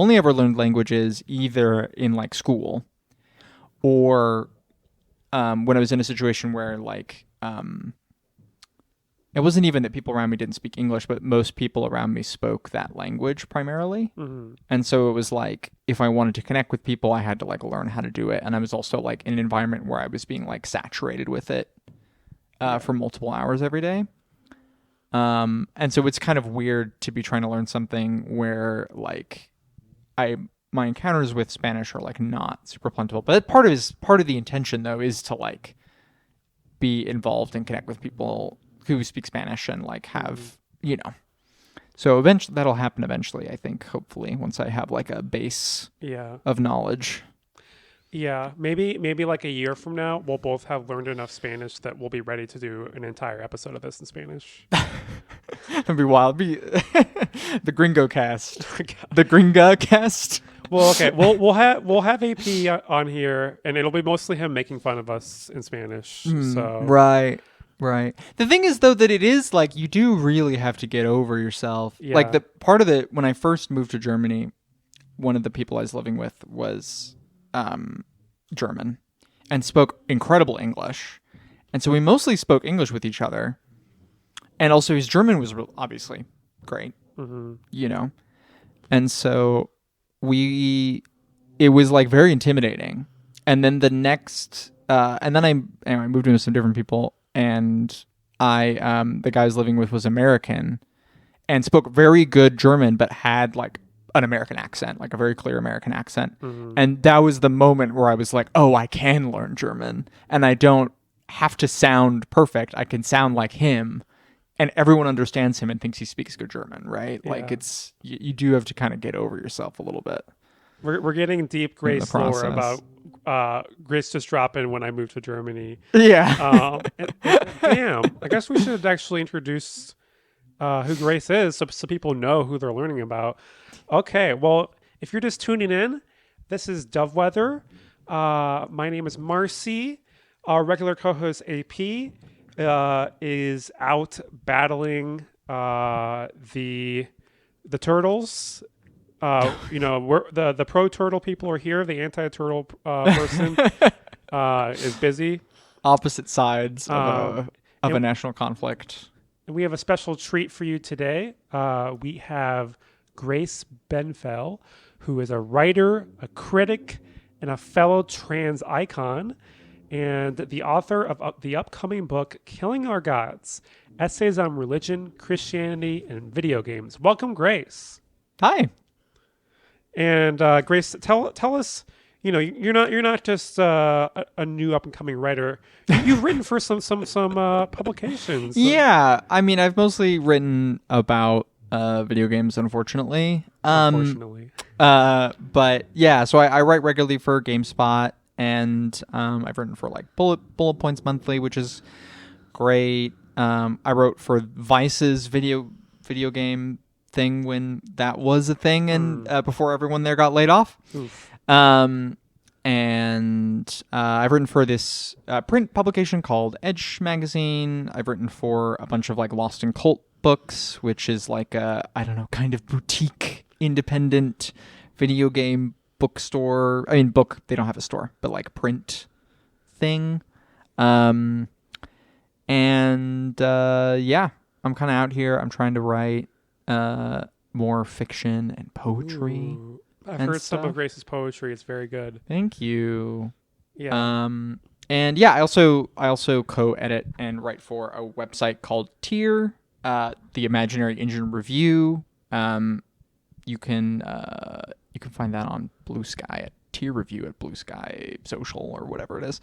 only ever learned languages either in like school or when I was in a situation where like it wasn't even that people around me didn't speak English, but most people around me spoke that language primarily. Mm-hmm. And so it was like, if I wanted to connect with people, I had to like learn how to do it. And I was also like in an environment where I was being like saturated with it for multiple hours every day. And so it's kind of weird to be trying to learn something where like my encounters with Spanish are like not super plentiful. But part of the intention though is to like be involved and connect with people who speak Spanish and like have, you know, so eventually that'll happen eventually, I think, hopefully, once I have like a base of knowledge. Yeah, maybe like a year from now, we'll both have learned enough Spanish that we'll be ready to do an entire episode of this in Spanish. That'd be wild. Be the Gringo cast. The Gringa cast. Well, okay. We'll have AP on here, and it'll be mostly him making fun of us in Spanish. So Right. The thing is, though, that it is like you do really have to get over yourself. Yeah. Like the part of it when I first moved to Germany, one of the people I was living with was German and spoke incredible English, and so we mostly spoke English with each other. And also, his German was obviously great, you know, and so it was like very intimidating. And then the next, and then I moved in with some different people. And the guy I was living with was American and spoke very good German, but had like an American accent, like a very clear American accent. And that was the moment where I was like, oh, I can learn German and I don't have to sound perfect. I can sound like him and everyone understands him and thinks he speaks good German, right? Yeah. Like it's, you do have to kind of get over yourself a little bit. We're getting deep Grace lore about Grace just dropping when I moved to Germany. Yeah. Damn. I guess we should actually introduce who Grace is so people know who they're learning about. Okay. Well, if you're just tuning in, this is Dovewhether. My name is Marcy. Our regular co-host AP is out battling the turtles. We're the pro turtle people are here. The anti-turtle person is busy. Opposite sides of a national conflict. And we have a special treat for you today. We have Grace Benfell, who is a writer, a critic, and a fellow trans icon, and the author of the upcoming book, Killing Our Gods, Essays on Religion, Christianity, and Video Games. Welcome, Grace. Hi. And Grace, tell us, you know, you're not just a new up and coming writer. You've written for some publications. Yeah, I mean, I've mostly written about video games, unfortunately. But yeah, so I write regularly for GameSpot, and I've written for like Bullet Points Monthly, which is great. I wrote for Vice's video game thing when that was a thing and before everyone there got laid off. And I've written for this print publication called Edge Magazine. I've written for a bunch of like Lost in Cult books, which is like a, I don't know, kind of boutique independent video game bookstore. I mean, they don't have a store, but like print thing. Yeah, I'm kind of out here. I'm trying to write more fiction and poetry. Ooh, I've heard some of Grace's poetry. It's very good. Thank you. Yeah. And yeah, I also co-edit and write for a website called Tier, the Imaginary Engine Review. You can find that on Blue Sky at Tier Review at Blue Sky Social or whatever it is.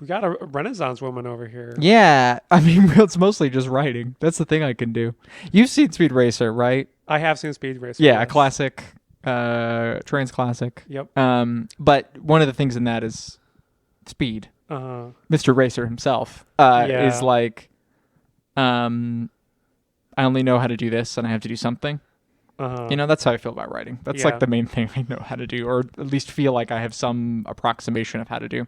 We got a Renaissance woman over here. Yeah, I mean, it's mostly just writing. That's the thing I can do. You've seen Speed Racer, right? I have seen Speed Racer. Yeah, yes. A classic, trans classic. Yep. But one of the things in that is speed. Mr. Racer himself is like, I only know how to do this, and I have to do something. You know, that's how I feel about writing. That's like the main thing I know how to do, or at least feel like I have some approximation of how to do.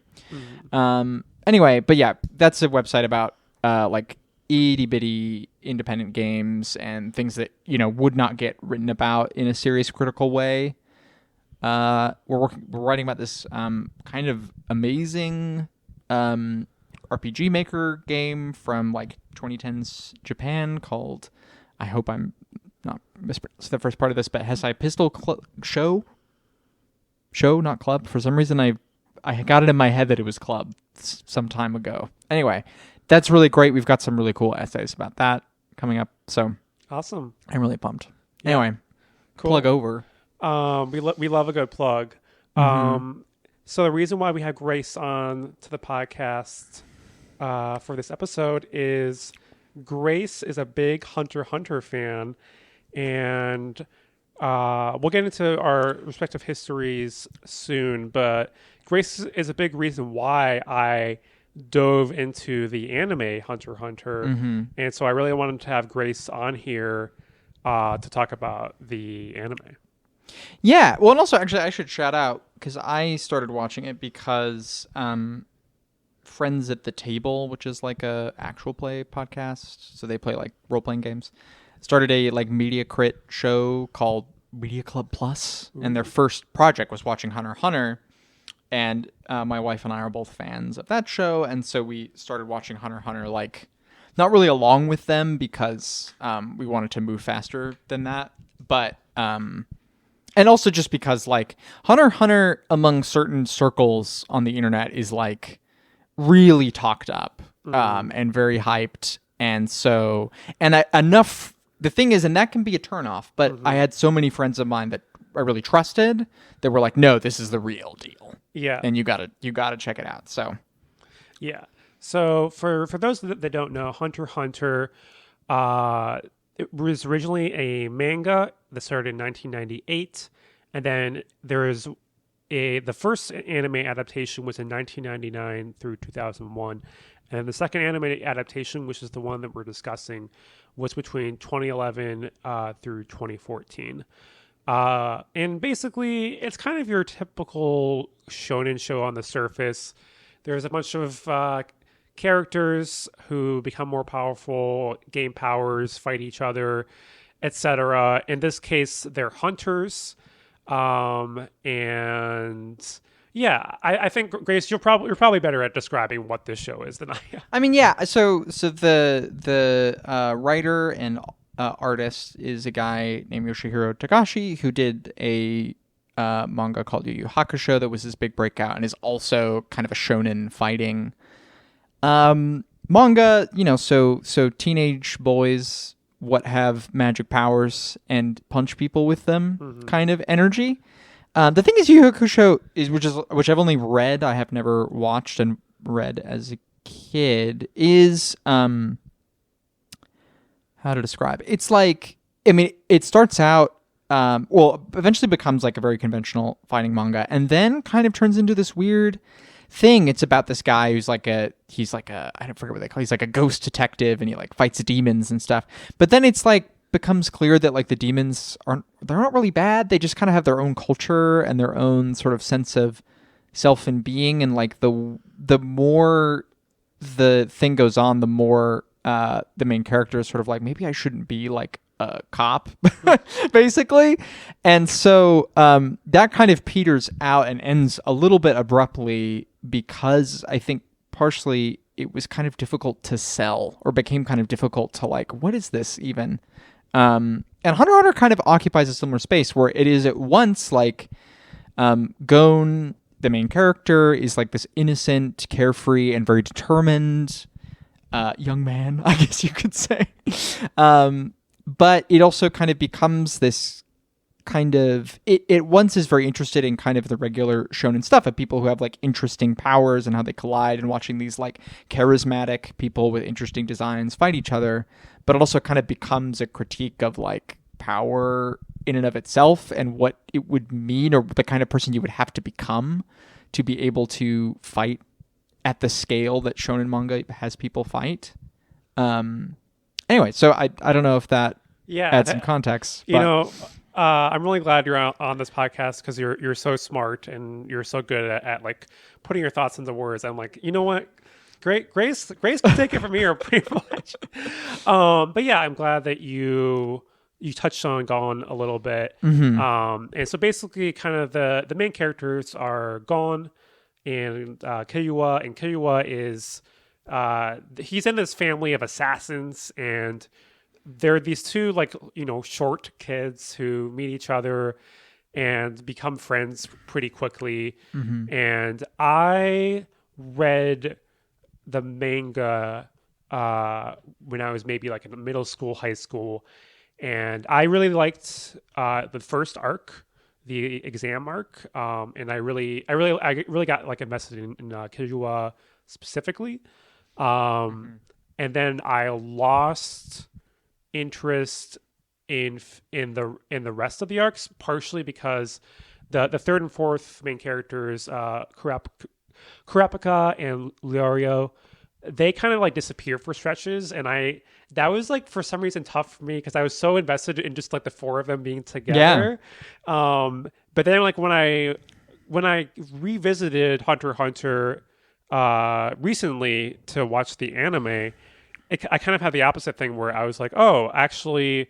Anyway, but yeah, that's a website about like itty bitty independent games and things that, would not get written about in a serious critical way. We're writing about this kind of amazing RPG Maker game from like 2010s Japan called, I hope I'm not mispronouncing the first part of this, but Hesai Pistol Show, not Club. For some reason, I got it in my head that it was Club some time ago. Anyway, that's really great. We've got some really cool essays about that coming up. So awesome. I'm really pumped. Anyway, cool. Plug over. We love a good plug. So the reason why we had Grace on to the podcast for this episode is Grace is a big Hunter x Hunter fan, and we'll get into our respective histories soon, but Grace is a big reason why I dove into the anime Hunter x Hunter, and so I really wanted to have Grace on here to talk about the anime. Yeah, well, and also, actually, I should shout out, because I started watching it because Friends at the Table, which is like a actual play podcast, so they play like role-playing games, started a like media crit show called Media Club Plus, and their first project was watching Hunter x Hunter, and my wife and I are both fans of that show, and so we started watching Hunter x Hunter, like, not really along with them, because we wanted to move faster than that, but and also just because, like, Hunter x Hunter among certain circles on the internet is, like, really talked up and very hyped. And so, enough, the thing is, and that can be a turnoff, but I had so many friends of mine that I really trusted that were like, no, this is the real deal. Yeah. And you gotta check it out. So, yeah. So for those that don't know, Hunter x Hunter, it was originally a manga that started in 1998, and then there the first anime adaptation was in 1999 through 2001, and then the second anime adaptation, which is the one that we're discussing, was between 2011 through 2014. And basically, it's kind of your typical shonen show on the surface. There's a bunch of characters who become more powerful, gain powers, fight each other, etc. In this case, they're hunters. And yeah, I think, Grace, you're probably better at describing what this show is than I am. I mean, yeah. So the writer and artist is a guy named Yoshihiro Takashi, who did a manga called Yu Yu Hakusho that was his big breakout, and is also kind of a shonen fighting manga. So teenage boys have magic powers and punch people with them, kind of energy. The thing is, Yu Yu Hakusho which I've only read, I have never watched and read as a kid, is how to describe it. It's like, I mean, it starts out eventually becomes like a very conventional fighting manga, and then kind of turns into this weird thing. It's about this guy who's like I don't forget what they call it. He's like a ghost detective, and he like fights demons and stuff. But then it's like becomes clear that like the demons they're not really bad. They just kind of have their own culture and their own sort of sense of self and being. And like the more the thing goes on, the more the main character is sort of like, maybe I shouldn't be like a cop, basically. And so that kind of peters out and ends a little bit abruptly, because I think partially it was kind of difficult to sell, or became kind of difficult to like, what is this even? And Hunter x Hunter kind of occupies a similar space, where it is at once like Gon, the main character, is like this innocent, carefree, and very determined young man, I guess you could say. But it also kind of becomes this kind of, it once is very interested in kind of the regular shonen stuff of people who have like interesting powers and how they collide, and watching these like charismatic people with interesting designs fight each other. But it also kind of becomes a critique of like power in and of itself, and what it would mean, or the kind of person you would have to become to be able to fight at the scale that shonen manga has people fight. Anyway, so I don't know if that adds some context. I'm really glad you're on this podcast, because you're so smart and you're so good at like putting your thoughts into words. I'm like, you know what? Grace can take it from here pretty much. But yeah, I'm glad that you touched on Gon a little bit. And so basically, kind of the main characters are Gon and Killua, and Killua is he's in this family of assassins, and there are these two short kids who meet each other and become friends pretty quickly. And I read the manga when I was maybe like in middle school, high school, and I really liked the first arc, the exam arc, and I really got like invested in Killua specifically, and then I lost interest in the rest of the arcs, partially because the third and fourth main characters, Kurapika and Leorio, they kind of like disappear for stretches, and that was like for some reason tough for me because I was so invested in just like the four of them being together. But then like when I revisited Hunter x Hunter recently to watch the anime, I kind of had the opposite thing where I was like, oh, actually,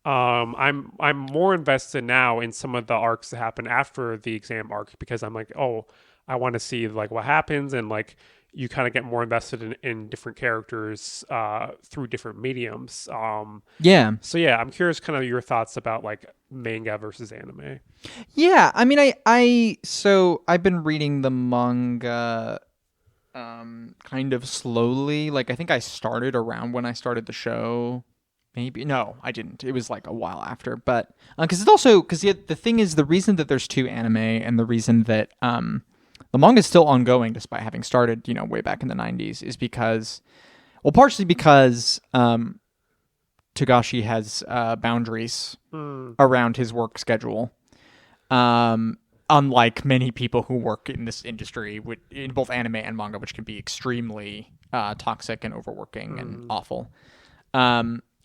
I'm more invested now in some of the arcs that happen after the exam arc, because I'm like, oh, I want to see like what happens, and like you kind of get more invested in different characters through different mediums. So yeah, I'm curious kind of your thoughts about like manga versus anime. Yeah, I mean, so I've been reading the manga kind of slowly. Like I think I started around when I started the show. Maybe no, I didn't. It was like a while after, but because the thing is, the reason that there's two anime and the reason that the manga is still ongoing despite having started, way back in the 90s, is because, well, partially because Togashi has boundaries around his work schedule. Unlike many people who work in this industry in both anime and manga, which can be extremely toxic and overworking and awful.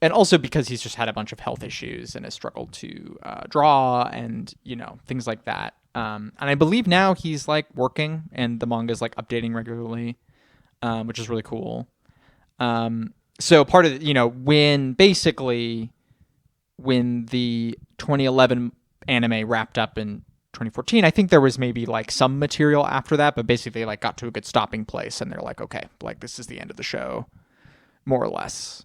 And also because he's just had a bunch of health issues and has struggled to draw and, things like that. And I believe now he's like working and the manga is like updating regularly, which is really cool. So part of when the 2011 anime wrapped up in 2014, I think there was maybe like some material after that, but basically like got to a good stopping place and they're like, okay, like this is the end of the show, more or less.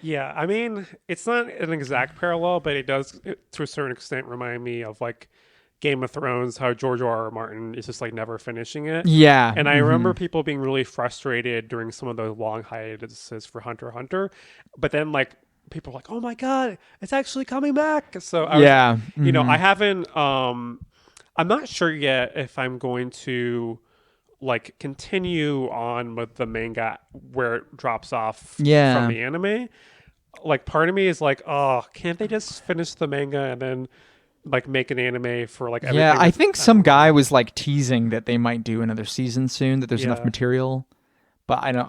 Yeah, I mean, it's not an exact parallel, but it does, to a certain extent, remind me of like Game of Thrones, how George R.R. Martin is just like never finishing it. Yeah. And I remember people being really frustrated during some of those long hiatuses for Hunter x Hunter, but then like people were like, oh my God, it's actually coming back. So I haven't, I'm not sure yet if I'm going to like continue on with the manga where it drops off from the anime. Like part of me is like, oh, can't they just finish the manga and then like make an anime for like everything? Yeah, I think some guy was like teasing that they might do another season soon, that there's enough material, but I don't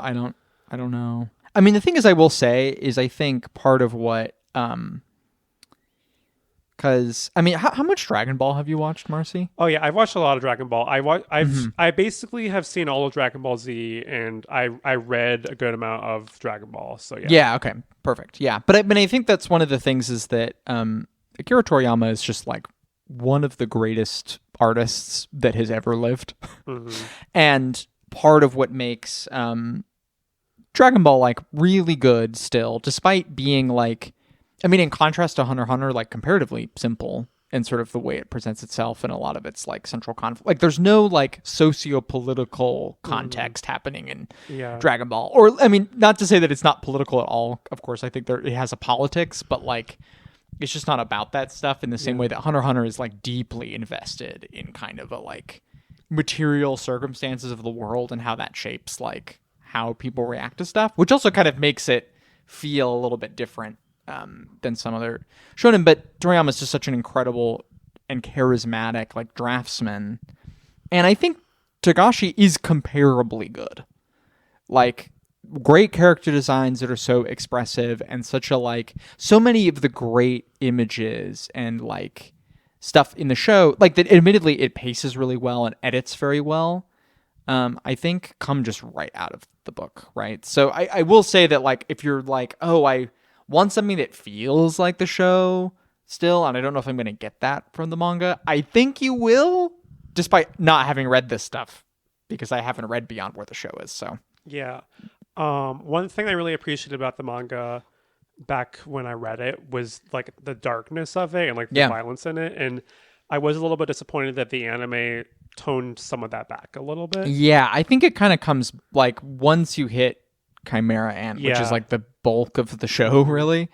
know. I mean, the thing is, I will say is I think part of what because I mean, how much Dragon Ball have you watched, Marcy? Oh yeah, I've watched a lot of Dragon Ball. I basically have seen all of Dragon Ball Z, and I read a good amount of Dragon Ball. So yeah. Yeah. Okay. Perfect. Yeah. But I think that's one of the things is that Akira Toriyama is just like one of the greatest artists that has ever lived, and part of what makes Dragon Ball like really good still, despite being like, I mean, in contrast to Hunter x Hunter, like comparatively simple in sort of the way it presents itself and a lot of its like central conflict. Like there's no like socio-political context happening in Dragon Ball. Or, I mean, not to say that it's not political at all. Of course, I think it has a politics, but like it's just not about that stuff in the same way that Hunter x Hunter is like deeply invested in kind of a like material circumstances of the world and how that shapes like how people react to stuff, which also kind of makes it feel a little bit different than some other shonen. But Toriyama is just such an incredible and charismatic like draftsman, and I think Togashi is comparably good. Like great character designs that are so expressive and such a like so many of the great images and like stuff in the show, like that. Admittedly, it paces really well and edits very well. I think come just right out of the book, right? So I will say that, like, if you're like, oh, I want something that feels like the show still, and I don't know if I'm going to get that from the manga, I think you will, despite not having read this stuff, because I haven't read beyond where the show is. So Yeah. One thing I really appreciated about the manga back when I read it was like the darkness of it and like the violence in it. And I was a little bit disappointed that the anime toned some of that back a little bit. Yeah, I think it kind of comes like once you hit Chimera Ant, which is like the bulk of the show, really,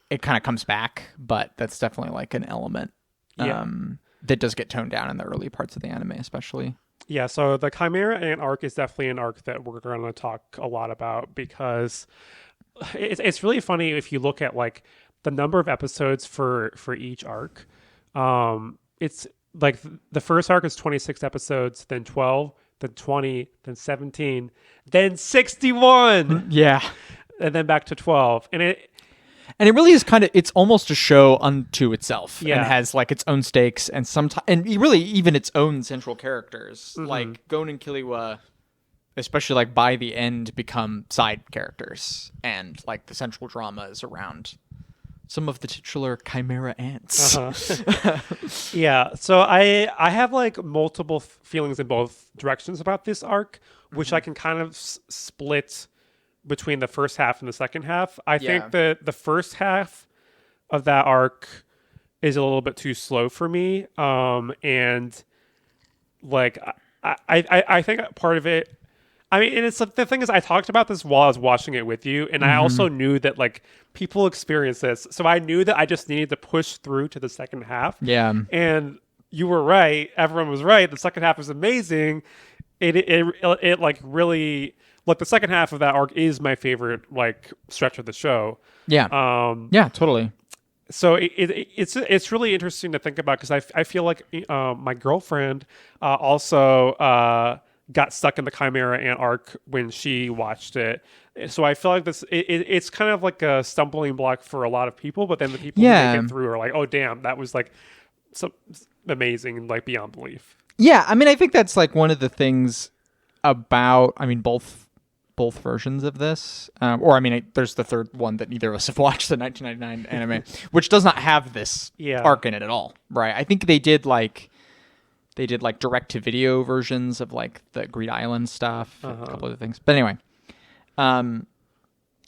it kind of comes back. But that's definitely like an element that does get toned down in the early parts of the anime, especially. Yeah, so the Chimera Ant arc is definitely an arc that we're going to talk a lot about because it's really funny if you look at like the number of episodes for each arc. It's like the first arc is 26 episodes, then 12, then 20, then 17, then 61. Yeah. And then back to 12. And it really is kind of, it's almost a show unto itself. Yeah. And has like its own stakes and really even its own central characters. Mm-hmm. Like Gon and Killua, especially like by the end, become side characters. And like the central drama is around some of the titular Chimera Ants. Yeah, so I have like multiple feelings in both directions about this arc, which I can kind of split between the first half and the second half. I think that the first half of that arc is a little bit too slow for me. And like, I think part of it, I mean, and it's the thing is I talked about this while I was watching it with you. And I also knew that like people experience this. So I knew that I just needed to push through to the second half. Yeah. And you were right. Everyone was right. The second half is amazing. It like really, like the second half of that arc is my favorite like stretch of the show. Yeah. Yeah, totally. So it's really interesting to think about because I feel like my girlfriend also got stuck in the Chimera Ant arc when she watched it. So I feel like it's kind of like a stumbling block for a lot of people, but then the people who make it through are like, oh damn, that was like so amazing, like beyond belief. Yeah, I mean, I think that's like one of the things about, I mean, both versions of this, or I mean, there's the third one that neither of us have watched, the 1999 anime, which does not have this arc in it at all, right? I think they did like direct-to-video versions of like the Greed Island stuff, and a couple other things. But anyway,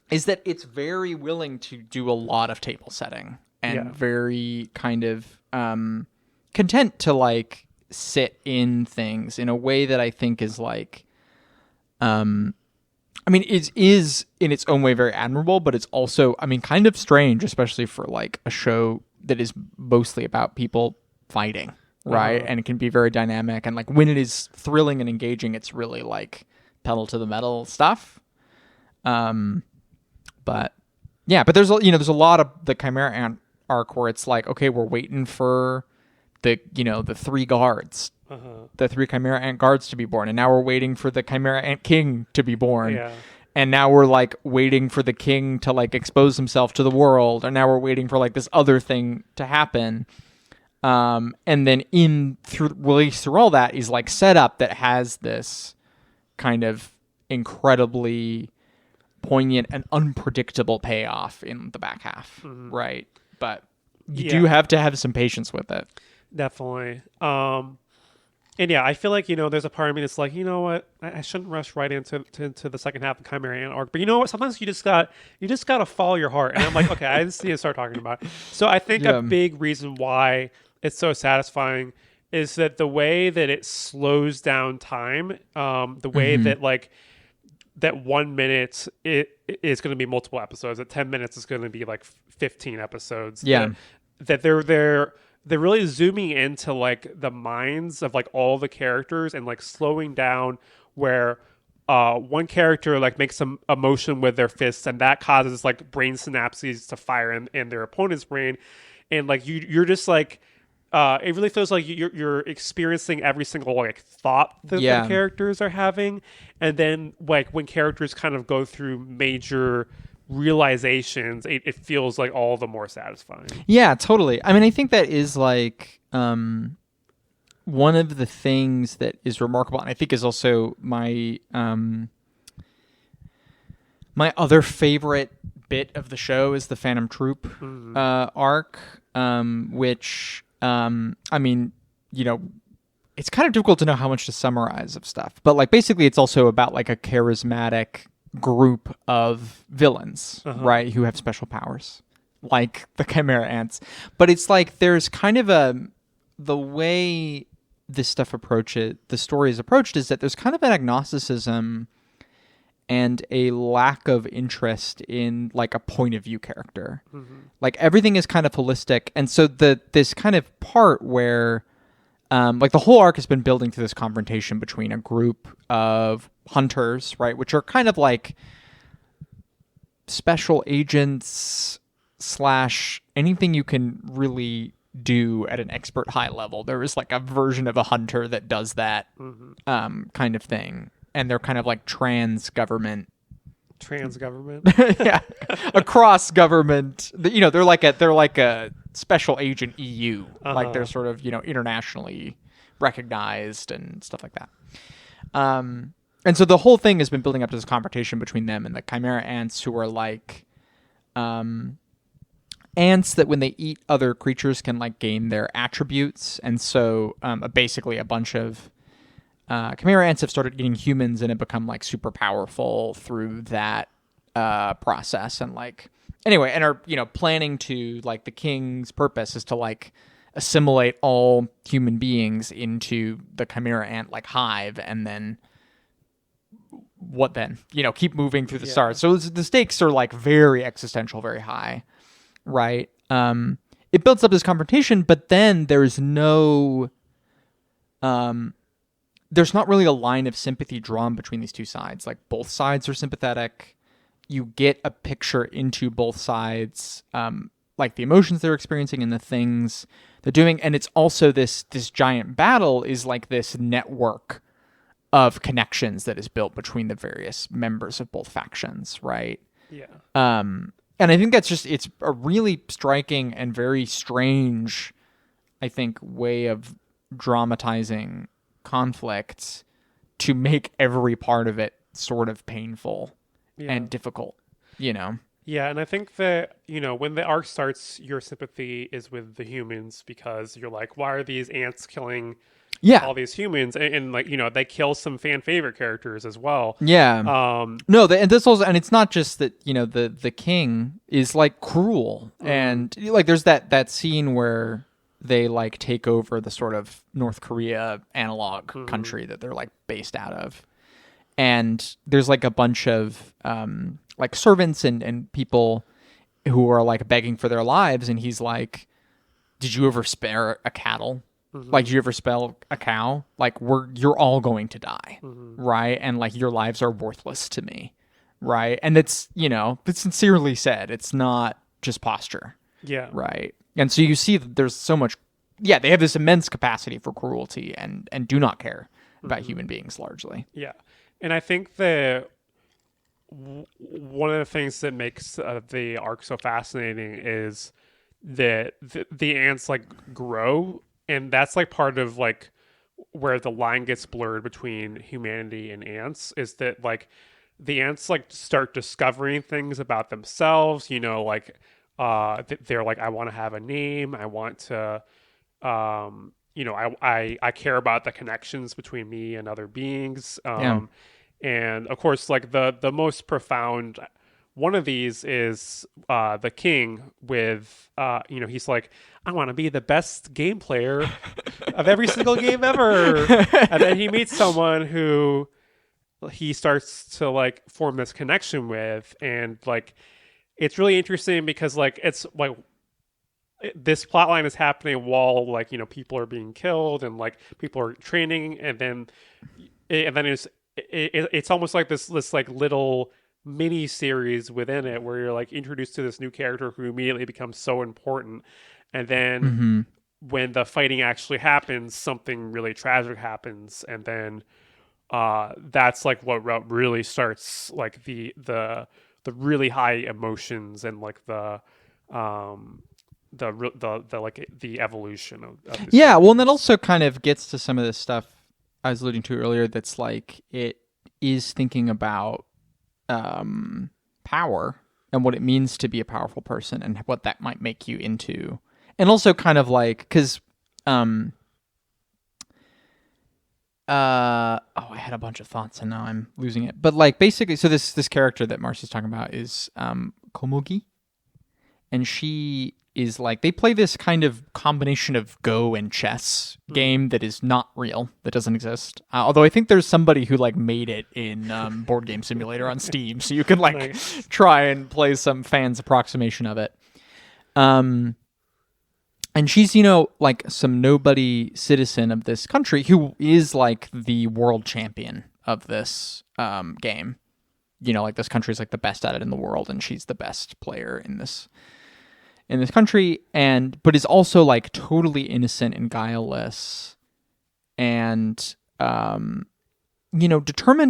is that it's very willing to do a lot of table setting and very kind of content to like sit in things in a way that I think is like, I mean, it is in its own way very admirable, but it's also, I mean, kind of strange, especially for like a show that is mostly about people fighting, right? And it can be very dynamic. And like when it is thrilling and engaging, it's really like pedal to the metal stuff. But yeah, but there's a lot of the Chimera Ant arc where it's like, okay, we're waiting for the three guards. The three Chimera Ant guards to be born, and now we're waiting for the Chimera Ant king to be born, and now we're like waiting for the king to like expose himself to the world, and now we're waiting for like this other thing to happen, and then through all that is like setup that has this kind of incredibly poignant and unpredictable payoff in the back half, right? But you do have to have some patience with it. Definitely. And yeah, I feel like, there's a part of me that's like, you know what, I shouldn't rush right into the second half of Chimera Ant arc. But you know what? Sometimes you just got to follow your heart. And I'm like, okay, I just need to start talking about it. So I think a big reason why it's so satisfying is that the way that it slows down time, the way that like that 1 minute it is going to be multiple episodes. At 10 minutes is going to be like 15 episodes. Yeah. That they're really zooming into like the minds of like all the characters and like slowing down where one character like makes some emotion with their fists and that causes like brain synapses to fire in their opponent's brain, and like you're just like it really feels like you're experiencing every single like thought that the characters are having, and then like when characters kind of go through major realizations, it feels like all the more satisfying. Yeah, totally. I mean, I think that is like one of the things that is remarkable, and I think is also my my other favorite bit of the show, is the Phantom Troop arc, which I mean, you know, it's kind of difficult to know how much to summarize of stuff, but like basically it's also about like a charismatic group of villains, right, who have special powers, like the Chimera Ants. But it's like there's kind of the way this stuff the story is approached is that there's kind of an agnosticism and a lack of interest in like a point of view character. Like everything is kind of holistic, and so this kind of part where like the whole arc has been building to this confrontation between a group of hunters, right, which are kind of like special agents / anything you can really do at an expert high level. There is like a version of a hunter that does that kind of thing, and they're kind of like trans government, yeah, across government. You know, they're like a special agent EU, like they're sort of, you know, internationally recognized and stuff like that. And so the whole thing has been building up to this confrontation between them and the Chimera Ants, who are like ants that when they eat other creatures can like gain their attributes. And so basically a bunch of Chimera Ants have started eating humans and have become like super powerful through that process. And like, anyway, and are, you know, planning to, like, the king's purpose is to like assimilate all human beings into the Chimera Ant like hive, and then what then? You know, keep moving through the stars. So the stakes are like very existential, very high, right? It builds up this confrontation, but then there's not really a line of sympathy drawn between these two sides. Like both sides are sympathetic. You get a picture into both sides, like the emotions they're experiencing and the things they're doing. And it's also this giant battle is like this network of connections that is built between the various members of both factions, right? Yeah. And I think it's a really striking and very strange, I think, way of dramatizing conflict to make every part of it sort of painful and difficult, you know? Yeah, and I think that, you know, when the arc starts, your sympathy is with the humans because you're like, why are these ants killing all these humans? And like, you know, they kill some fan favorite characters as well. Yeah. No, and this also, and it's not just that, you know, the king is like cruel, and like there's that scene where they like take over the sort of North Korea analog country that they're like based out of. And there's like a bunch of like servants and people who are like begging for their lives. And he's like, did you ever spare a cattle? Like, did you ever spare a cow? Like, you're all going to die. Right. And like your lives are worthless to me. Right. And it's, you know, it's sincerely said. It's not just posture. Yeah. Right. And so you see that there's so much. Yeah. They have this immense capacity for cruelty and do not care about human beings largely. Yeah. And I think that one of the things that makes the arc so fascinating is that the ants like grow, and that's like part of like where the line gets blurred between humanity and ants, is that like the ants like start discovering things about themselves, you know, like they're like, I want to have a name, I want to you know, I care about the connections between me and other beings. And of course, like the most profound one of these is the king with, you know, he's like, I want to be the best game player of every single game ever. And then he meets someone who he starts to like form this connection with. And like, it's really interesting because like, it's like, this plot line is happening while like, you know, people are being killed and like people are training, and then it's almost like this like little mini series within it where you're like introduced to this new character who immediately becomes so important, and then when the fighting actually happens, something really tragic happens, and then that's like what really starts like the really high emotions and like the the evolution of this Yeah, well, and that also kind of gets to some of the stuff I was alluding to earlier. That's like it is thinking about power and what it means to be a powerful person and what that might make you into, and also kind of like because I had a bunch of thoughts and now I'm losing it. But like basically, so this character that Marcy's talking about is Komugi, and she is like they play this kind of combination of Go and chess game that is not real, that doesn't exist. Although I think there's somebody who like made it in Board Game Simulator on Steam, so you can like Nice. try and play some fans' approximation of it. And she's, like some nobody citizen of this country who is like the world champion of this game. Like this country is like the best at it in the world, and she's the best player in this country, but is also like totally innocent and guileless, and determined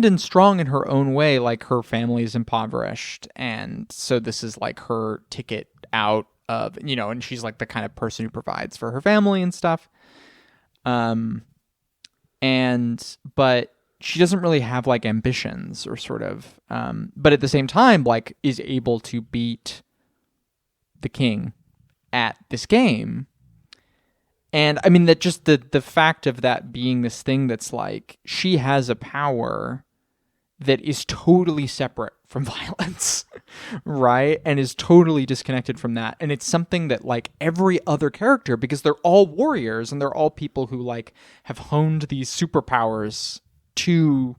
and strong in her own way. Like her family is impoverished, and so this is like her ticket out of, and she's like the kind of person who provides for her family and stuff. But she doesn't really have like ambitions or sort of, but at the same time, like is able to beat the king at this game. And I mean that just the fact of that being this thing that's like, she has a power that is totally separate from violence, right? And is totally disconnected from that. And it's something that like every other character, because they're all warriors and they're all people who like have honed these superpowers to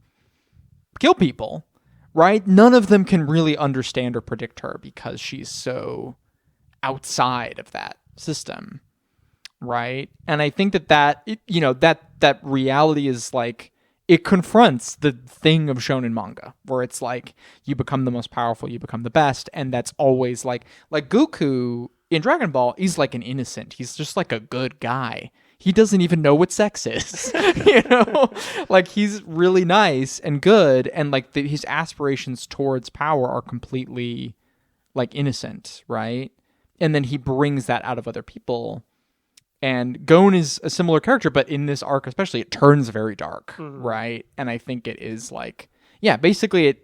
kill people, right? None of them can really understand or predict her because she's so outside of that system, right? And I think that reality is like, it confronts the thing of shonen manga, where it's like you become the most powerful, you become the best, and that's always like Goku in Dragon Ball. He's like an innocent. He's just like a good guy. He doesn't even know what sex is, Like he's really nice and good, and like his aspirations towards power are completely like innocent, right? And then he brings that out of other people. And Gon is a similar character, but in this arc especially, it turns very dark, right? And I think it is like, yeah, basically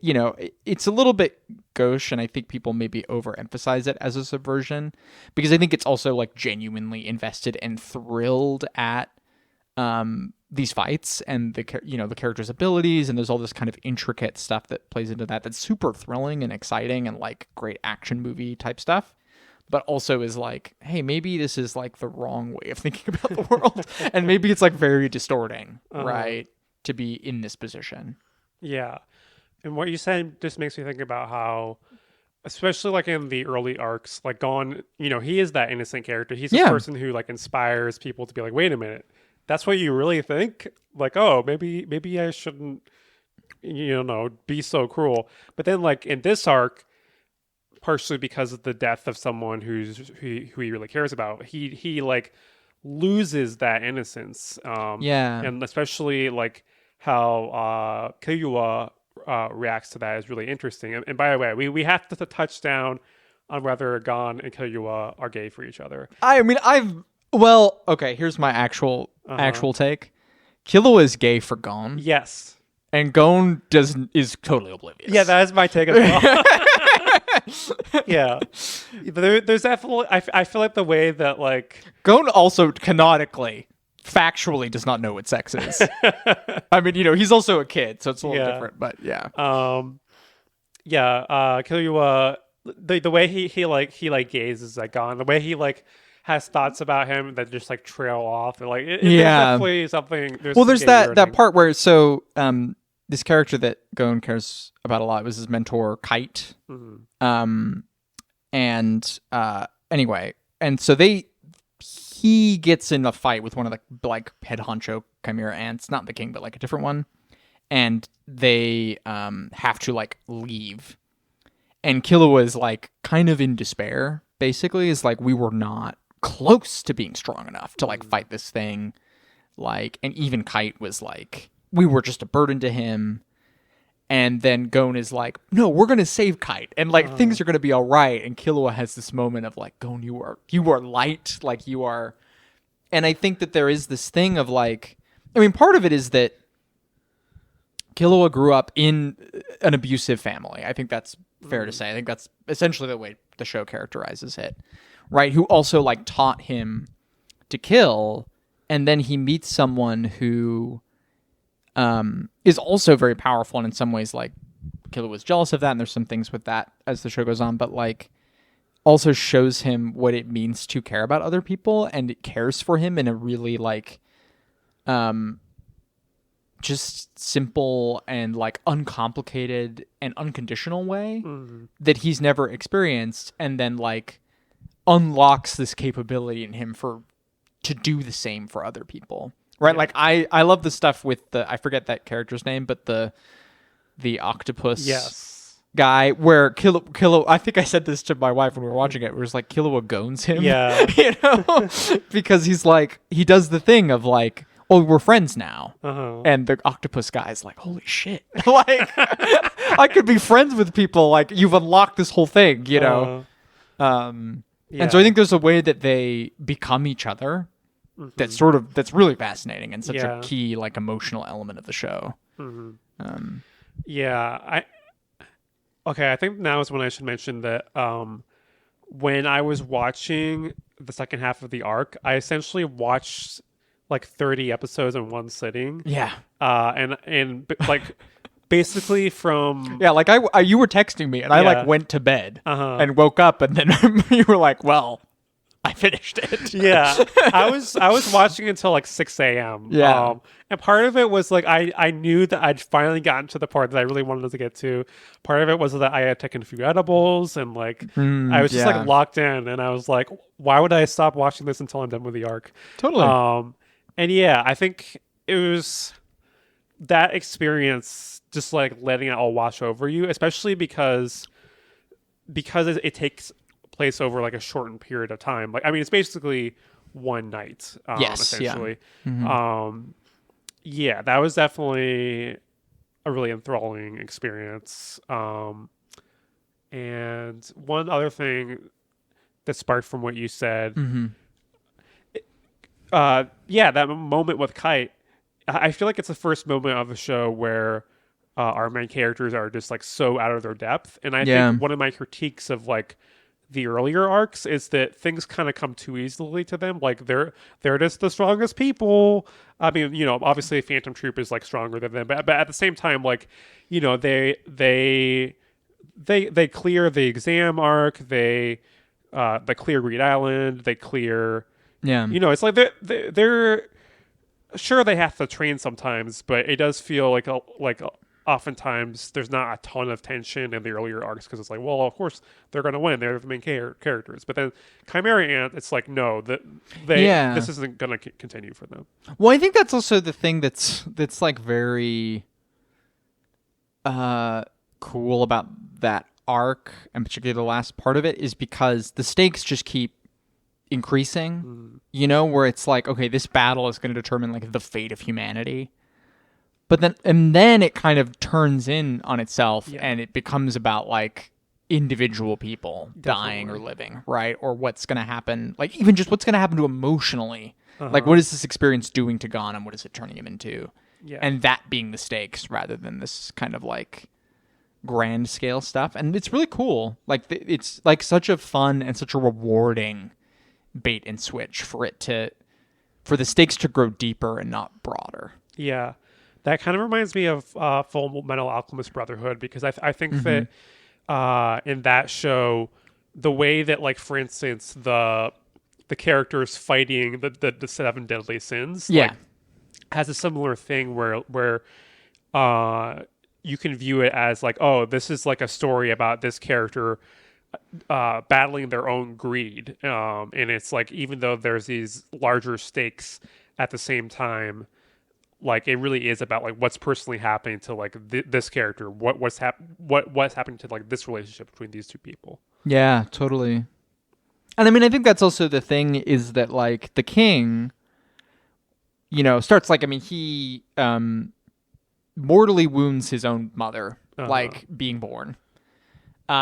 it's a little bit gauche, and I think people maybe overemphasize it as a subversion, because I think it's also like genuinely invested and thrilled at these fights and the character's abilities, and there's all this kind of intricate stuff that plays into that that's super thrilling and exciting and like great action movie type stuff. But also is like, hey, maybe this is like the wrong way of thinking about the world. And maybe it's like very distorting, right? To be in this position. Yeah. And what you said just makes me think about how, especially like in the early arcs, like Gon, he is that innocent character. He's the person who like inspires people to be like, wait a minute, that's what you really think? Like, oh, maybe I shouldn't, be so cruel. But then like in this arc, partially because of the death of someone who he really cares about, he like loses that innocence. And especially like how Killua reacts to that is really interesting. And by the way, we have to touch down on whether Gon and Killua are gay for each other. I mean, okay, here's my actual take. Killua is gay for Gon. Yes. And Gon is totally oblivious. Yeah, that is my take as well. Yeah, but there's definitely, I feel like the way that like Gon also canonically, factually does not know what sex is. I mean, he's also a kid, so it's a little different. But yeah, Killua, the way he gazes at Gon, the way he like has thoughts about him that just like trail off, and like there's definitely something. There's that part where this character that Gon cares about a lot was his mentor, Kite. Anyway, and so he gets in a fight with one of the like head honcho Chimera Ants, not the king, but like a different one, and they have to like leave. And Killua is like kind of in despair, basically, is like, we were not close to being strong enough to like fight this thing. Like, and even Kite was like, we were just a burden to him. And then Gon is like, no, we're going to save Kite. And like, things are going to be all right. And Killua has this moment of like, Gon, you are light. Like you are. And I think that there is this thing of like, I mean, part of it is that Killua grew up in an abusive family. I think that's fair to say. I think that's essentially the way the show characterizes it, right? Who also like taught him to kill. And then he meets someone who is also very powerful, and in some ways, like, Killua was jealous of that, and there's some things with that as the show goes on, but, like, also shows him what it means to care about other people, and it cares for him in a really, like, just simple and, like, uncomplicated and unconditional way that he's never experienced, and then, like, unlocks this capability in him to do the same for other people. Right, like I love the stuff with I forget that character's name, but the octopus guy where Killua. I think I said this to my wife when we were watching it. Where it's like Killua gones him, because he's like he does the thing of like, oh, we're friends now, and the octopus guy's like, holy shit, like I could be friends with people. Like you've unlocked this whole thing, And so I think there's a way that they become each other. That's really fascinating and such a key like emotional element of the show. I think now is when I should mention that when I was watching the second half of the arc, I essentially watched like 30 episodes in one sitting. Yeah. And like basically from like I you were texting me and I like went to bed and woke up and then you were like, well, I finished it. I was watching until like 6 a.m. And part of it was like I knew that I'd finally gotten to the part that I really wanted to get to. Part of it was that I had taken a few edibles and like I was just like locked in, and I was like, why would I stop watching this until I'm done with the arc? Totally. And I think it was that experience just like letting it all wash over you, especially because it takes place over like a shortened period of time. Like, I mean, it's basically one night, essentially. That was definitely a really enthralling experience. And one other thing that sparked from what you said, that moment with Kite, I feel like it's the first moment of the show where our main characters are just like so out of their depth. And I think one of my critiques of like the earlier arcs is that things kind of come too easily to them. Like they're just the strongest people. I mean, obviously Phantom Troop is like stronger than them, but at the same time, like, they clear the exam arc. They clear Greed Island. They clear. It's like they're sure they have to train sometimes, but it does feel like oftentimes there's not a ton of tension in the earlier arcs because it's like, well, of course they're going to win. They're the main characters. But then Chimera Ant, it's like, no, this isn't going to continue for them. Well, I think that's also the thing that's like very cool about that arc, and particularly the last part of it, is because the stakes just keep increasing, where it's like, okay, this battle is going to determine like the fate of humanity. But then it kind of turns in on itself and it becomes about like individual people dying or living, right? Or what's going to happen, like even just what's going to happen to emotionally. Like what is this experience doing to Gon and what is it turning him into? And that being the stakes rather than this kind of like grand scale stuff. And it's really cool. Like it's like such a fun and such a rewarding bait and switch for the stakes to grow deeper and not broader. Yeah. That kind of reminds me of Full Metal Alchemist Brotherhood, because I think that in that show, the way that, like, for instance, the characters fighting the 7 deadly sins, like, has a similar thing where you can view it as like, oh, this is like a story about this character battling their own greed, and it's like, even though there's these larger stakes at the same time, like, it really is about like what's personally happening to like this character, what's happening to like this relationship between these two people. Yeah, totally. And I mean, I think that's also the thing, is that like the king, starts like, I mean, he mortally wounds his own mother, like being born,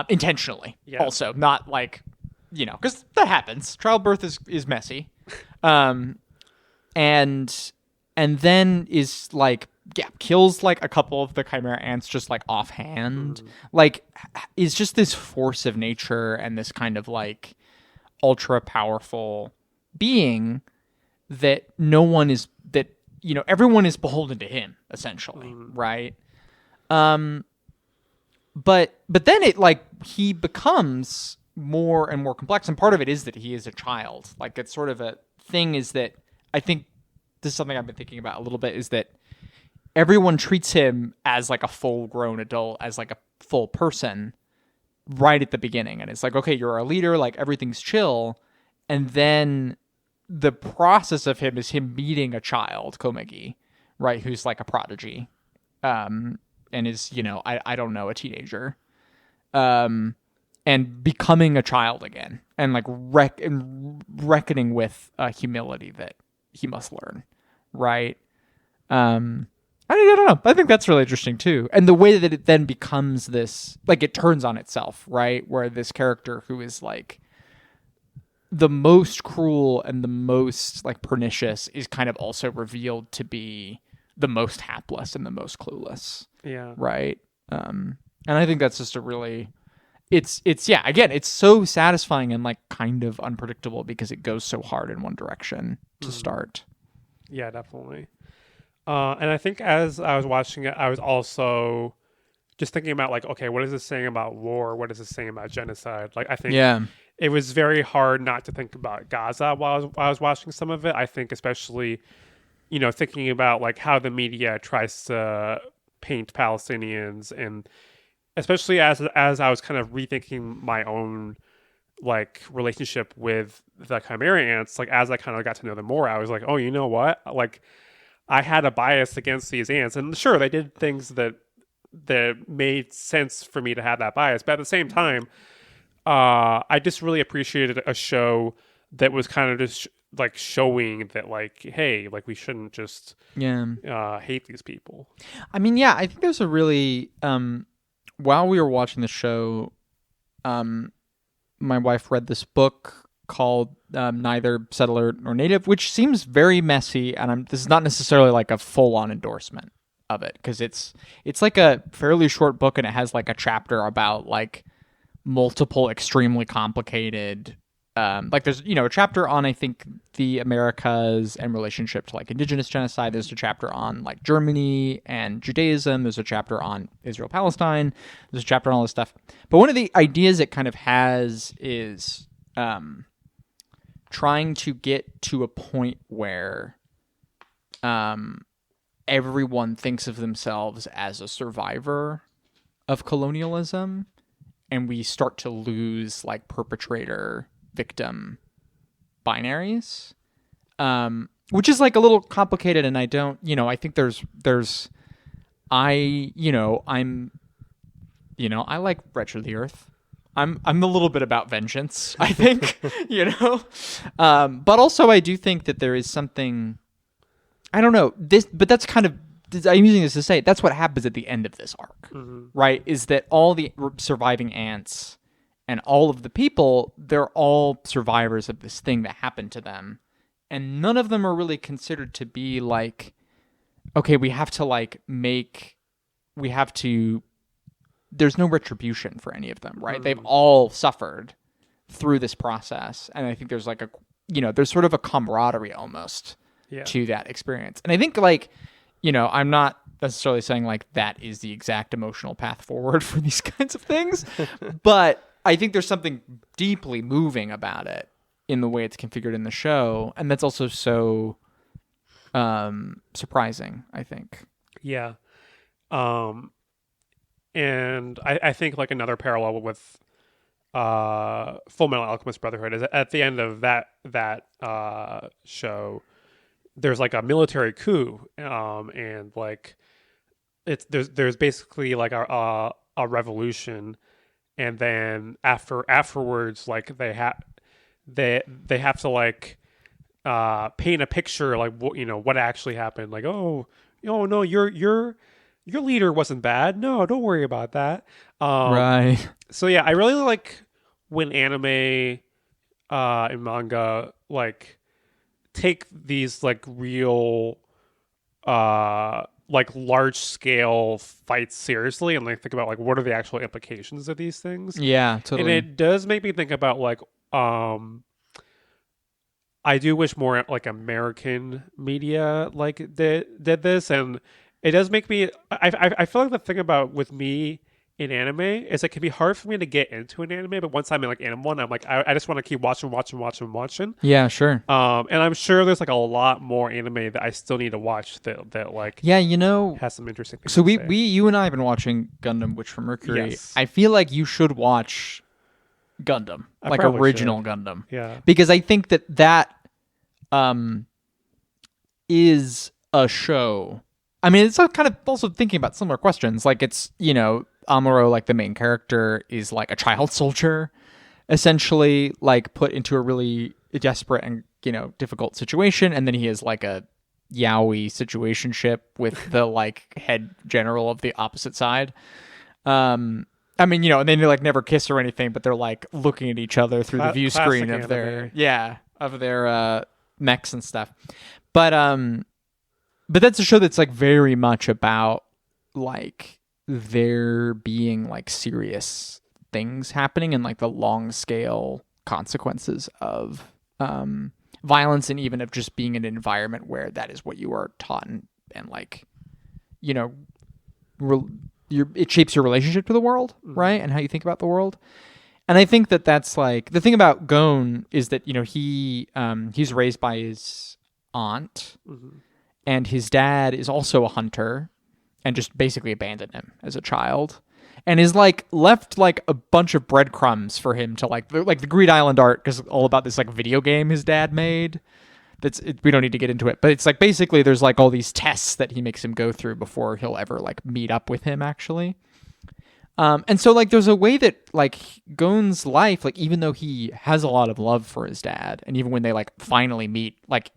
intentionally. Yeah. Also, not like, because that happens. Childbirth is messy, and then is like, kills like a couple of the Chimera Ants just like offhand. Like, is just this force of nature and this kind of like ultra powerful being that everyone is beholden to him, essentially, right? But then it like he becomes more and more complex, and part of it is that he is a child. Like, it's sort of a thing is that I think this is something I've been thinking about a little bit, is that everyone treats him as like a full-grown adult, as like a full person right at the beginning, and it's like, okay, you're a leader, like everything's chill, and then the process of him is him meeting a child, Komegi, right, who's like a prodigy, and is, I don't know, a teenager, and becoming a child again, and like reckoning with humility that he must learn, right? I don't know. I think that's really interesting too, and the way that it then becomes this, like, it turns on itself, right? Where this character who is like the most cruel and the most like pernicious is kind of also revealed to be the most hapless and the most clueless. Yeah. Right. And I think that's just a really, it's again, it's so satisfying and like kind of unpredictable because it goes so hard in one direction to start. Yeah, definitely. And I think as I was watching it, I was also just thinking about like, okay, what is this saying about war? What is this saying about genocide? Like, I think it was very hard not to think about Gaza while I was watching some of it. I think especially, thinking about like how the media tries to paint Palestinians, and especially as I was kind of rethinking my own like relationship with the Chimera Ants, like as I kind of got to know them more, I was like, oh, you know what? Like, I had a bias against these ants, and sure, they did things that made sense for me to have that bias. But at the same time, I just really appreciated a show that was kind of just like showing that, like, hey, like we shouldn't just hate these people. I mean, I think there's a really while we were watching the show, my wife read this book called Neither Settler Nor Native, which seems very messy, and this is not necessarily like a full-on endorsement of it, because it's like a fairly short book, and it has like a chapter about like multiple extremely complicated like there's a chapter on, I think, the Americas and relationship to like indigenous genocide. There's a chapter on like Germany and Judaism. There's a chapter on Israel Palestine. There's a chapter on all this stuff. But one of the ideas it kind of has is trying to get to a point where everyone thinks of themselves as a survivor of colonialism, and we start to lose like perpetrator victim binaries, which is like a little complicated, and I don't, I think I like Wretched of the Earth. I'm a little bit about vengeance, I think, but also I do think that there is something, I don't know, but that's kind of, I'm using this to say that's what happens at the end of this arc, right? Is that all the surviving ants and all of the people, they're all survivors of this thing that happened to them, and none of them are really considered to be like, okay, there's no retribution for any of them, right? They've all suffered through this process, and I think there's like there's sort of a camaraderie almost to that experience. And I think like, I'm not necessarily saying like that is the exact emotional path forward for these kinds of things, but I think there's something deeply moving about it in the way it's configured in the show, and that's also so surprising, I think. Yeah. And I think like another parallel with Full Metal Alchemist Brotherhood is at the end of that show, there's like a military coup, and like there's basically like a revolution, and then afterwards, like they have to like paint a picture like what actually happened, like, oh no, you're your leader wasn't bad. No, don't worry about that. Right. So yeah, I really like when anime and manga like take these like real like large scale fights seriously and like think about like what are the actual implications of these things. Yeah, totally. And it does make me think about like I do wish more like American media like did this, and it does make me. I feel like the thing about with me in anime is it can be hard for me to get into an anime, but once I'm in like anime one, I'm like I just want to keep watching. Yeah, sure. And I'm sure there's like a lot more anime that I still need to watch that like Yeah, you know, has some interesting things. so to say. you and I have been watching Gundam Witch from Mercury. Yes. I feel like you should watch Gundam, I like probably original should. Gundam. Yeah. Because I think that is a show. I mean, it's kind of also thinking about similar questions. Like it's, you know, Amuro, like the main character, is like a child soldier, essentially, like put into a really desperate and, you know, difficult situation, and then he is like a yaoi situationship with the like head general of the opposite side. I mean, you know, and they like never kiss or anything, but they're like looking at each other through the view screen of their mechs and stuff. But that's a show that's like very much about like there being like serious things happening and like the long scale consequences of violence, and even of just being in an environment where that is what you are taught, and like, you know, it shapes your relationship to the world, right? And how you think about the world. And I think that's like the thing about Gon is that, you know, he's raised by his aunt, and his dad is also a hunter and just basically abandoned him as a child, and is like left like a bunch of breadcrumbs for him to like the Greed Island art, because all about this like video game his dad made. We don't need to get into it, but it's like basically there's like all these tests that he makes him go through before he'll ever like meet up with him actually. And so like there's a way that like Gon's life, like even though he has a lot of love for his dad, and even when they like finally meet like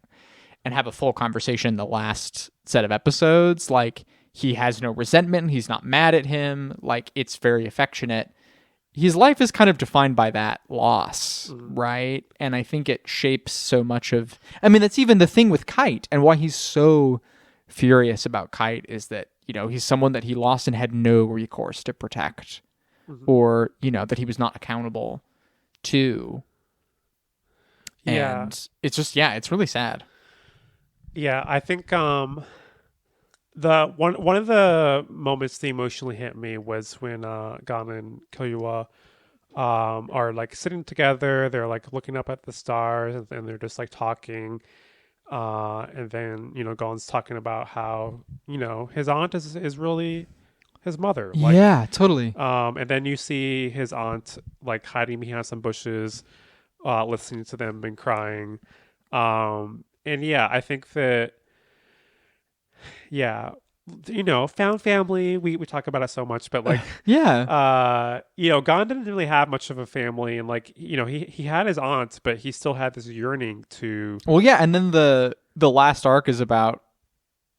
and have a full conversation the last set of episodes, like he has no resentment, he's not mad at him, like it's very affectionate. His life is kind of defined by that loss, right? And I think it shapes so much of... I mean, that's even the thing with Kite, and why he's so furious about Kite is that, you know, he's someone that he lost and had no recourse to protect, or, you know, that he was not accountable to. Yeah. And it's just, yeah, it's really sad. Yeah, I think the one of the moments that emotionally hit me was when Gon and Killua are like sitting together. They're like looking up at the stars, and they're just like talking. And then, you know, Gon's talking about how, you know, his aunt is really his mother. Like, yeah, totally. and then you see his aunt like hiding behind some bushes, listening to them and crying. And yeah, I think that, yeah, you know, found family, we talk about it so much, but like, yeah, you know, Gon didn't really have much of a family, and like, you know, he had his aunt, but he still had this yearning to... Well, yeah, and then the last arc is about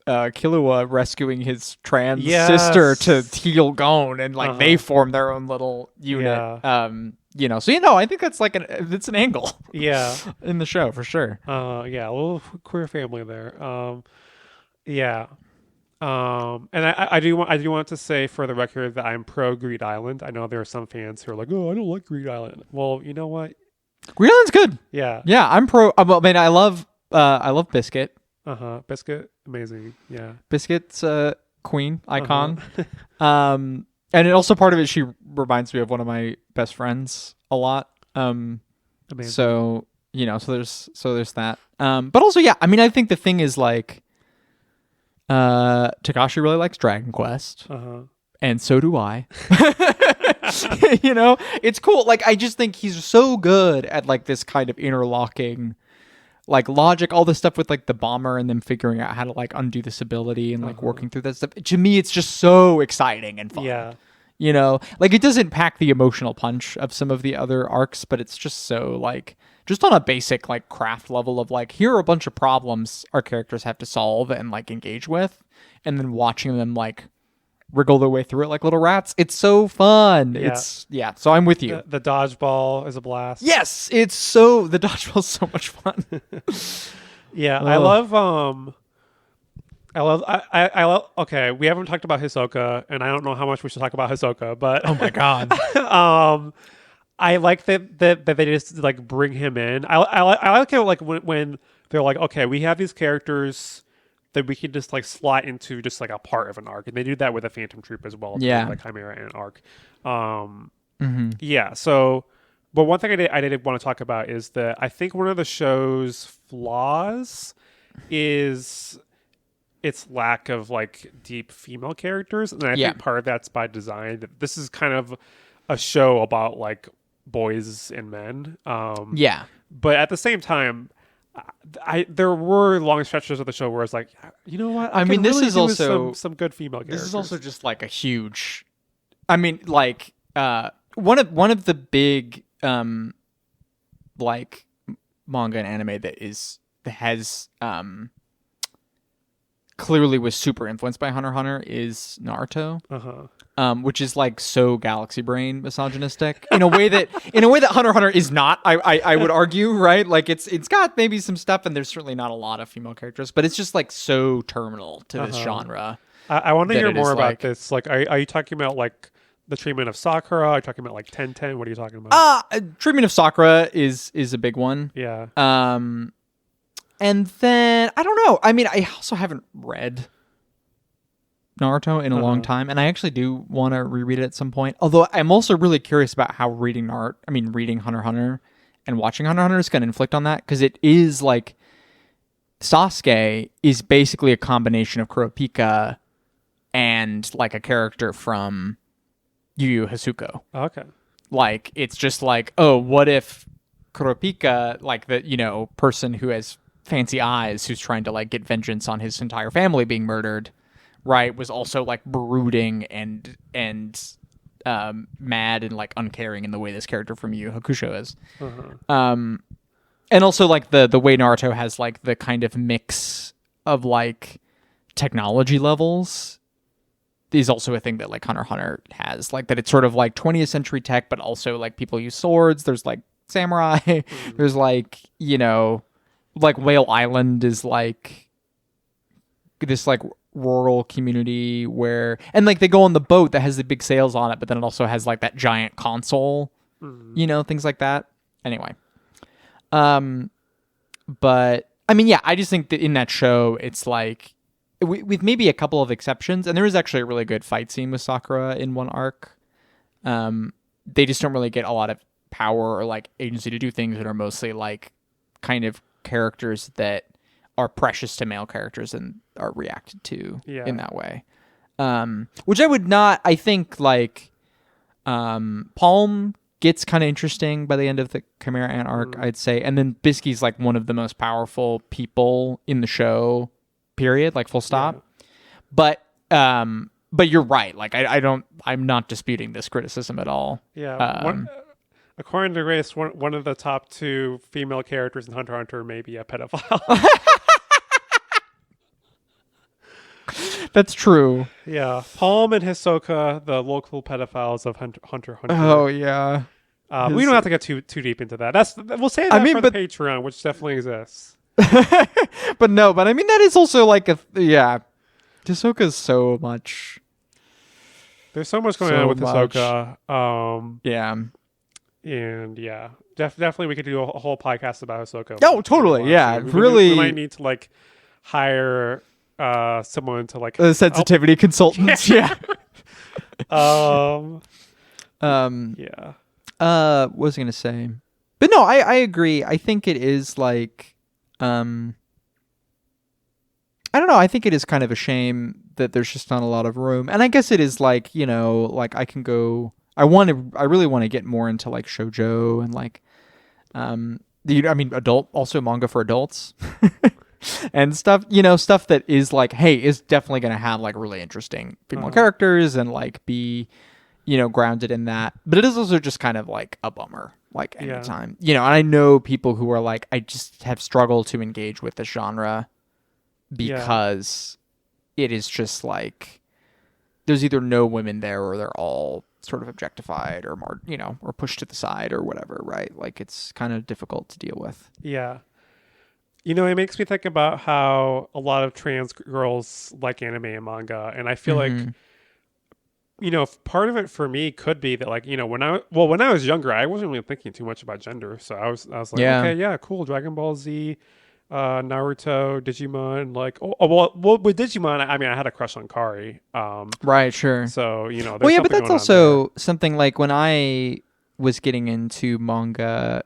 Killua rescuing his trans sister to heal Gon, and like they form their own little unit. Yeah. You know, so, you know, I think that's like it's an angle. Yeah. In the show for sure. Yeah, a little queer family there. Yeah. And I do want to say for the record that I'm pro Greed Island. I know there are some fans who are like, "Oh, I don't like Greed Island." Well, you know what? Greed Island's good. Yeah. Yeah, I'm pro. I mean, I love Biscuit. Biscuit, amazing. Yeah. Biscuit's queen icon. And it also, part of it, she reminds me of one of my best friends a lot. Amazing. So, you know, so there's that. But also, yeah, I mean, I think the thing is like, Takashi really likes Dragon Quest, and so do I. You know, it's cool. Like, I just think he's so good at like this kind of interlocking, like logic, all this stuff with like the bomber and them figuring out how to like undo this ability and like working through that stuff. To me, it's just so exciting and fun. Yeah. You know, like it doesn't pack the emotional punch of some of the other arcs, but it's just so like, just on a basic like craft level of like, here are a bunch of problems our characters have to solve and like engage with, and then watching them like wriggle their way through it like little rats. It's so fun. Yeah. So I'm with you. The dodgeball is a blast. Yes, the dodgeball's so much fun. Yeah, Oh. I love. Okay, we haven't talked about Hisoka, and I don't know how much we should talk about Hisoka, but Oh my god. I like that they just like bring him in. I like it like when they're like, okay, we have these characters that we can just like slot into just like a part of an arc, and they do that with the Phantom Troop as well. Yeah. Like Chimera Ant arc. Mm-hmm. Yeah. So, but one thing I did want to talk about is that I think one of the show's flaws is its lack of like deep female characters, and I think part of that's by design. This is kind of a show about like boys and men. Yeah. But at the same time, there were long stretches of the show where it's like, you know what? I mean, this is also some good female characters. This is also just like a huge. I mean, like one of the big like manga and anime that has clearly was super influenced by Hunter x Hunter is Naruto. Which is like so galaxy brain misogynistic in a way that Hunter x Hunter is not. I would argue, right? Like it's got maybe some stuff, and there's certainly not a lot of female characters, but it's just like so terminal to this genre. I want to hear more about like, this. Like, are you talking about like the treatment of Sakura? Are you talking about like 10-10? What are you talking about? Treatment of Sakura is a big one. Yeah. And then I don't know. I mean, I also haven't read Naruto in a long time, and I actually do want to reread it at some point. Although I'm also really curious about how reading Hunter x Hunter and watching Hunter x Hunter is going to inflict on that, because it is like Sasuke is basically a combination of Kurapika and like a character from Yu Yu Hakusho. Okay. Like it's just like, oh, what if Kurapika, like the person who has fancy eyes, who's trying to like get vengeance on his entire family being murdered, right, was also like brooding and mad and like uncaring in the way this character from Yu Yu Hakusho is. And also like the way Naruto has like the kind of mix of like technology levels is also a thing that like Hunter x Hunter has, like that it's sort of like 20th century tech, but also like people use swords. There's like samurai. There's like like Whale Island is like this like rural community where, and like they go on the boat that has the big sails on it, but then it also has like that giant console, things like that. Anyway, but I mean, yeah, I just think that in that show, it's like with maybe a couple of exceptions, and there is actually a really good fight scene with Sakura in one arc. They just don't really get a lot of power or like agency to do things that are mostly like kind of characters that are precious to male characters and are reacted to in that way. Which I think like Palm gets kind of interesting by the end of the Chimera Ant arc, I'd say. And then Bisky's like one of the most powerful people in the show, period, like full stop. Yeah. But you're right. Like I'm not disputing this criticism at all. Yeah. According to Grace, one of the top 2 female characters in Hunter x Hunter may be a pedophile. That's true. Yeah. Palm and Hisoka, the local pedophiles of Hunter x Hunter. Oh, yeah. We don't have to get too deep into that. We'll say that for the Patreon, which definitely exists. but I mean, that is also like Hisoka's so much. There's so much going on with Hisoka. Yeah. And definitely we could do a whole podcast about Hisoka. Oh, totally. Yeah. We might need to like hire someone to like sensitivity consultants. Yeah. Yeah. What was I gonna say? But no, I agree. I think it is like I don't know. I think it is kind of a shame that there's just not a lot of room. And I guess it is like, like I can go. I really want to get more into like shoujo and like, adult, also manga for adults and stuff, stuff that is like, hey, is definitely going to have like really interesting female characters and like be, grounded in that. But it is also just kind of like a bummer, like anytime, and I know people who are like, I just have struggled to engage with the genre because it is just like, there's either no women there or they're all sort of objectified or more, or pushed to the side or whatever, right? Like it's kind of difficult to deal with. Yeah. It makes me think about how a lot of trans girls like anime and manga, and I feel like part of it for me could be that like, when I was younger, I wasn't really thinking too much about gender. So I was like, okay, yeah, cool. Dragon Ball Z, Naruto, Digimon, like, well, with Digimon, I mean, I had a crush on Kari. Right. Sure. So, well, yeah, but that's also something like when I was getting into manga,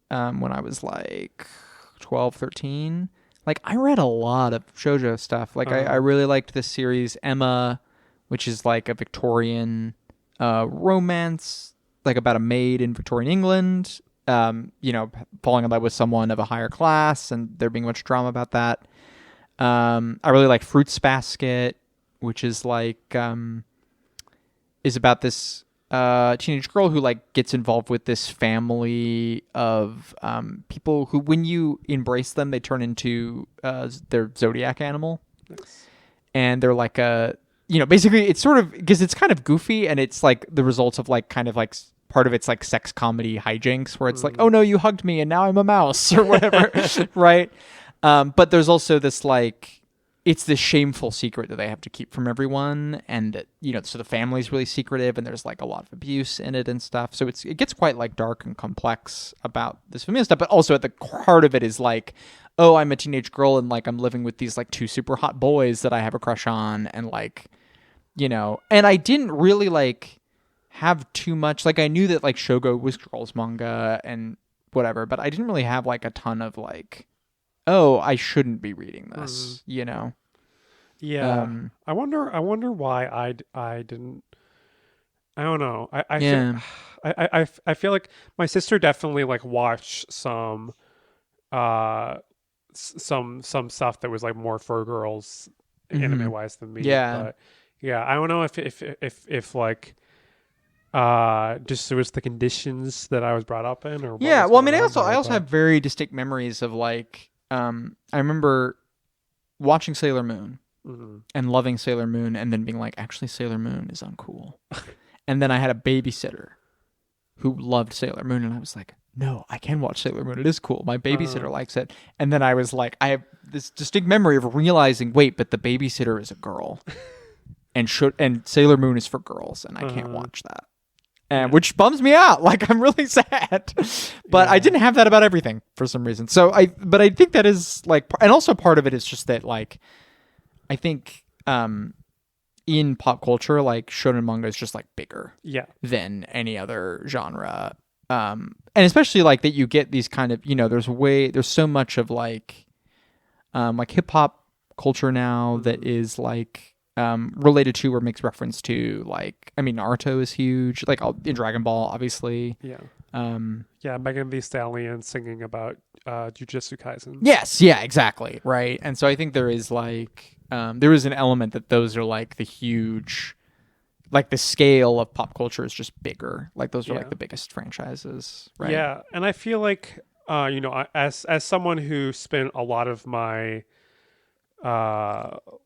when I was like 12, 13, like I read a lot of shoujo stuff. Like I really liked this series, Emma, which is like a Victorian romance, like about a maid in Victorian England, falling in love with someone of a higher class, and there being much drama about that. I really like Fruits Basket, which is like is about this teenage girl who like gets involved with this family of people who, when you embrace them, they turn into their zodiac animal. Nice. And they're like basically it's sort of, because it's kind of goofy, and it's like the results of like kind of like part of it's like sex comedy hijinks where it's like, oh no, you hugged me and now I'm a mouse or whatever. Right. But there's also this like, it's this shameful secret that they have to keep from everyone, and that, so the family's really secretive, and there's like a lot of abuse in it and stuff. So it gets quite like dark and complex about this family stuff, but also at the heart of it is like, oh, I'm a teenage girl and like I'm living with these like two super hot boys that I have a crush on, and like, and I didn't really like have too much, like I knew that like Shogo was girls manga and whatever, but I didn't really have like a ton of like, oh, I shouldn't be reading this, Yeah. I wonder why I didn't. I don't know. I feel like my sister definitely like watched some stuff that was like more for girls anime wise than me. Yeah. But yeah, I don't know if like just it was the conditions that I was brought up in, or what well, I mean, I also have very distinct memories of like I remember watching Sailor Moon and loving Sailor Moon, and then being like, actually Sailor Moon is uncool. And then I had a babysitter who loved Sailor Moon, and I was like, no, I can watch Sailor Moon. It is cool. My babysitter likes it. And then I was like, I have this distinct memory of realizing, wait, but the babysitter is a girl. And Sailor Moon is for girls, and I can't watch that. And which bums me out. Like, I'm really sad. But I didn't have that about everything for some reason. So I think that is like, and also part of it is just that like, I think in pop culture, like shonen manga is just like bigger than any other genre. And especially like that you get these kind of, there's so much of like hip hop culture now that is like, related to or makes reference to like, I mean, Naruto is huge, like in Dragon Ball, obviously. Megan Thee Stallion singing about Jujutsu Kaisen. Yes, yeah, exactly, right. And so I think there is like there is an element that those are like the huge, like the scale of pop culture is just bigger. Like those are like the biggest franchises, right? Yeah, and I feel like as someone who spent a lot of my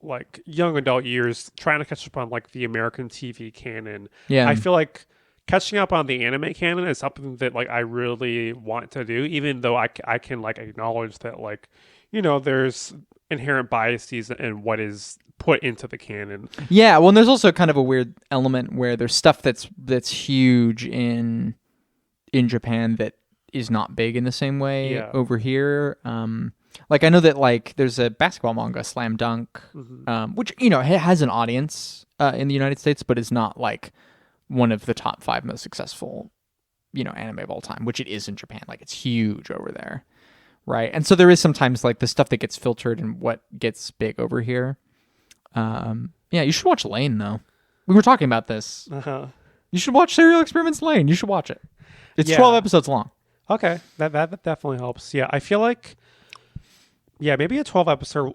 like young adult years trying to catch up on like the American TV canon, I feel like catching up on the anime canon is something that like I really want to do, even though I can like acknowledge that like there's inherent biases in what is put into the canon. Yeah, well, and there's also kind of a weird element where there's stuff that's huge in Japan that is not big in the same way over here. Like I know that like there's a basketball manga, Slam Dunk, which has an audience in the United States, but is not like one of the top 5 most successful anime of all time, which it is in Japan. Like it's huge over there, right? And so there is sometimes like the stuff that gets filtered and what gets big over here. You should watch Lane though. We were talking about this. You should watch Serial Experiments Lane. You should watch it. It's 12 episodes long. Okay, that definitely helps. Yeah, I feel like maybe a 12 episode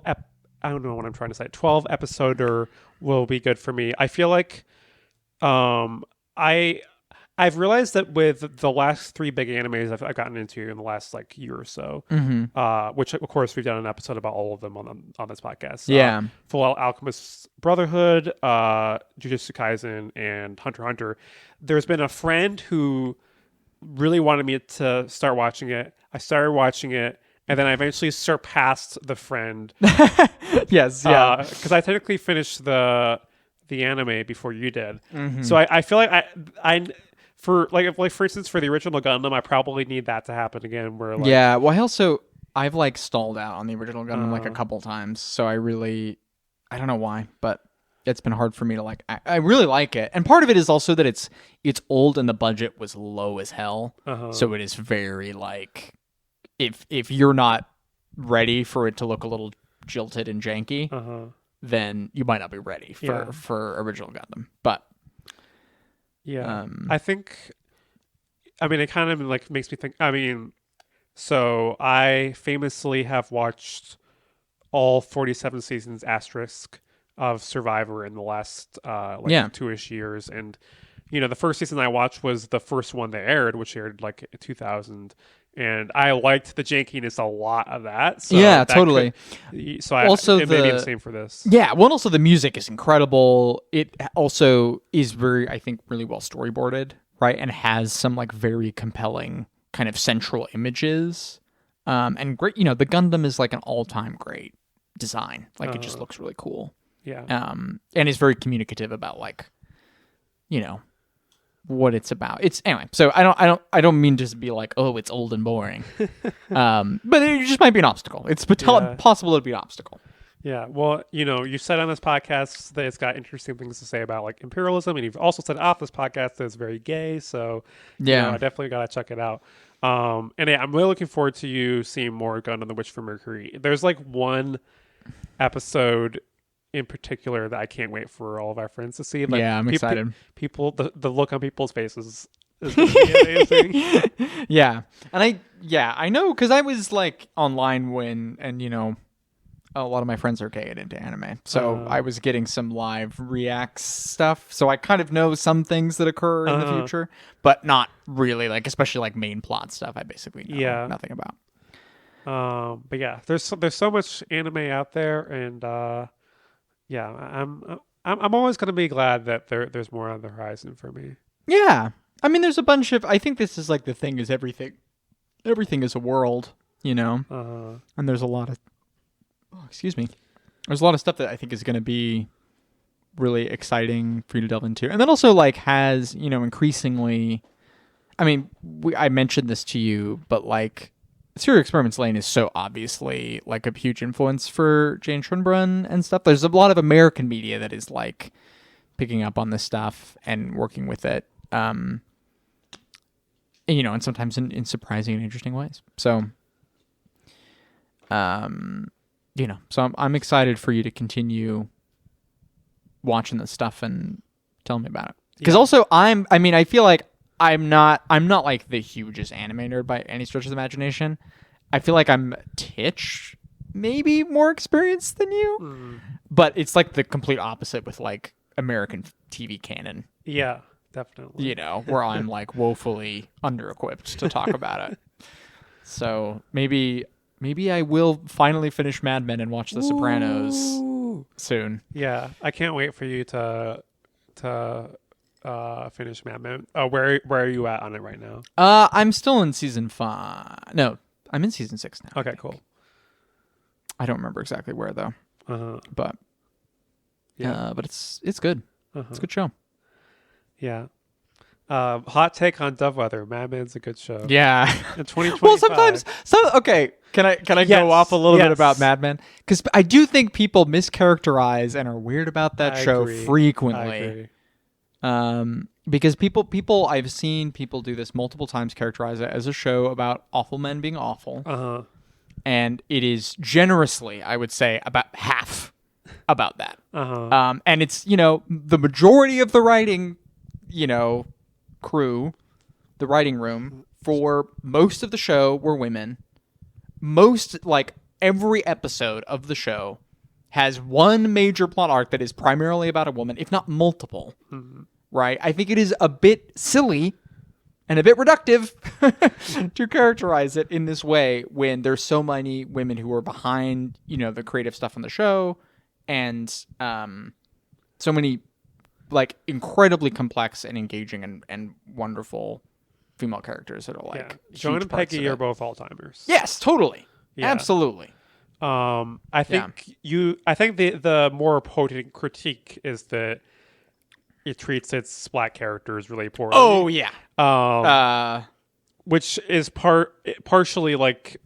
I don't know what I'm trying to say. 12 episoder will be good for me. I feel like I I've realized that with the last 3 big animes I've gotten into in the last like year or so, which of course we've done an episode about all of them on this podcast. Yeah. Full Alchemist Brotherhood, Jujutsu Kaisen, and Hunter x Hunter. There's been a friend who really wanted me to start watching it. I started watching it, and then I eventually surpassed the friend. Yes, yeah. Because I technically finished the anime before you did. So I feel like I for instance for the original Gundam, I probably need that to happen again. Where like, yeah, well, I've like stalled out on the original Gundam like a couple times, so I don't know why, but it's been hard for me to like. I really like it, and part of it is also that it's old and the budget was low as hell, so it is very like if you're not ready for it to look a little jilted and janky, then you might not be ready for original Gundam. But I think, I mean, it kind of like makes me think. I mean, so I famously have watched all 47 seasons asterisk of Survivor in the last 2-ish years, and the first season I watched was the first one that aired, which aired like 2000, and I liked the jankiness a lot of that. So yeah, totally. It may be the same for this. Yeah, well, and also the music is incredible. It also is very, I think, really well storyboarded, right, and has some like very compelling kind of central images, and great. The Gundam is like an all-time great design. Like it just looks really cool. Yeah. And is very communicative about like, what it's about. It's anyway. So I don't mean to be like, oh, it's old and boring. But it just might be an obstacle. It's possible to be an obstacle. Yeah. Well, you said on this podcast that it's got interesting things to say about like imperialism, and you've also said off this podcast that it's very gay. So I definitely gotta check it out. And yeah, I'm really looking forward to you seeing more Gundam: The Witch from Mercury. There's like one episode in particular that I can't wait for all of our friends to see. Like, I'm excited. People, the look on people's faces is going to be amazing. Yeah, and I know because I was like online when, and a lot of my friends are gay and into anime, so I was getting some live reacts stuff. So I kind of know some things that occur in the future, but not really like, especially like main plot stuff. I basically know nothing about. But yeah, there's so much anime out there, and I'm always going to be glad that there's more on the horizon for me. Yeah, I mean, there's a bunch of. I think this is like the thing is everything is a world, and there's a lot of. Oh, excuse me. There's a lot of stuff that I think is going to be really exciting for you to delve into, and then also like has increasingly. I mean, I mentioned this to you, but like. Serial Experiments Lane is so obviously like a huge influence for Jane Schunbrunn and stuff. There's a lot of American media that is like picking up on this stuff and working with it, and sometimes in surprising and interesting ways. So, so I'm excited for you to continue watching this stuff and tell me about it. Because also I feel like I'm not like the hugest anime nerd by any stretch of the imagination. I feel like I'm Titch, maybe more experienced than you, but it's like the complete opposite with like American TV canon. Yeah, definitely. Where I'm like woefully under-equipped to talk about it. So maybe I will finally finish Mad Men and watch The Sopranos soon. Yeah, I can't wait for you to finish Mad Men. Where are you at on it right now? I'm still in season 5. No, I'm in season 6 now. Okay, cool. I don't remember exactly where though. But but it's good. It's a good show. Yeah. Hot take on Dovewhether. Mad Men's a good show. Yeah. In 2025. Well, sometimes. Okay. Can I go off a little bit about Mad Men? Because I do think people mischaracterize and are weird about that show frequently. I agree. Because people I've seen people do this multiple times, characterize it as a show about awful men being awful. And it is generously, I would say, about half about that. And it's, the majority of the writing, crew, the writing room for most of the show were women. Every episode of the show has one major plot arc that is primarily about a woman, if not multiple. Right? I think it is a bit silly and a bit reductive to characterize it in this way when there's so many women who are behind, the creative stuff on the show, and so many like incredibly complex and engaging and wonderful female characters that are like Joan and Peggy are both all-timers. Yes, totally. Yeah. Absolutely. I think the more potent critique is that it treats its black characters really poorly. Oh yeah. Which is partially like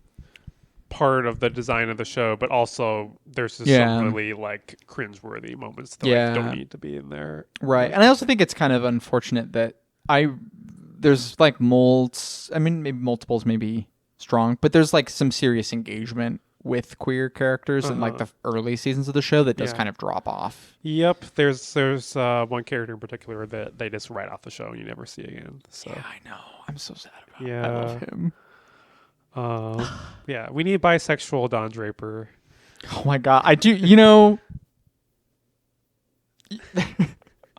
part of the design of the show, but also there's just some really like cringeworthy moments that like, don't need to be in there. Right. And I also think it's kind of unfortunate that there's like molds. I mean, maybe multiples may be strong, but there's like some serious engagement with queer characters in like the early seasons of the show that does kind of drop off. Yep. There's one character in particular that they just write off the show and you never see again. So yeah, I know. I'm so sad about it. I love him. Yeah, we need bisexual Don Draper. Oh my god, I do.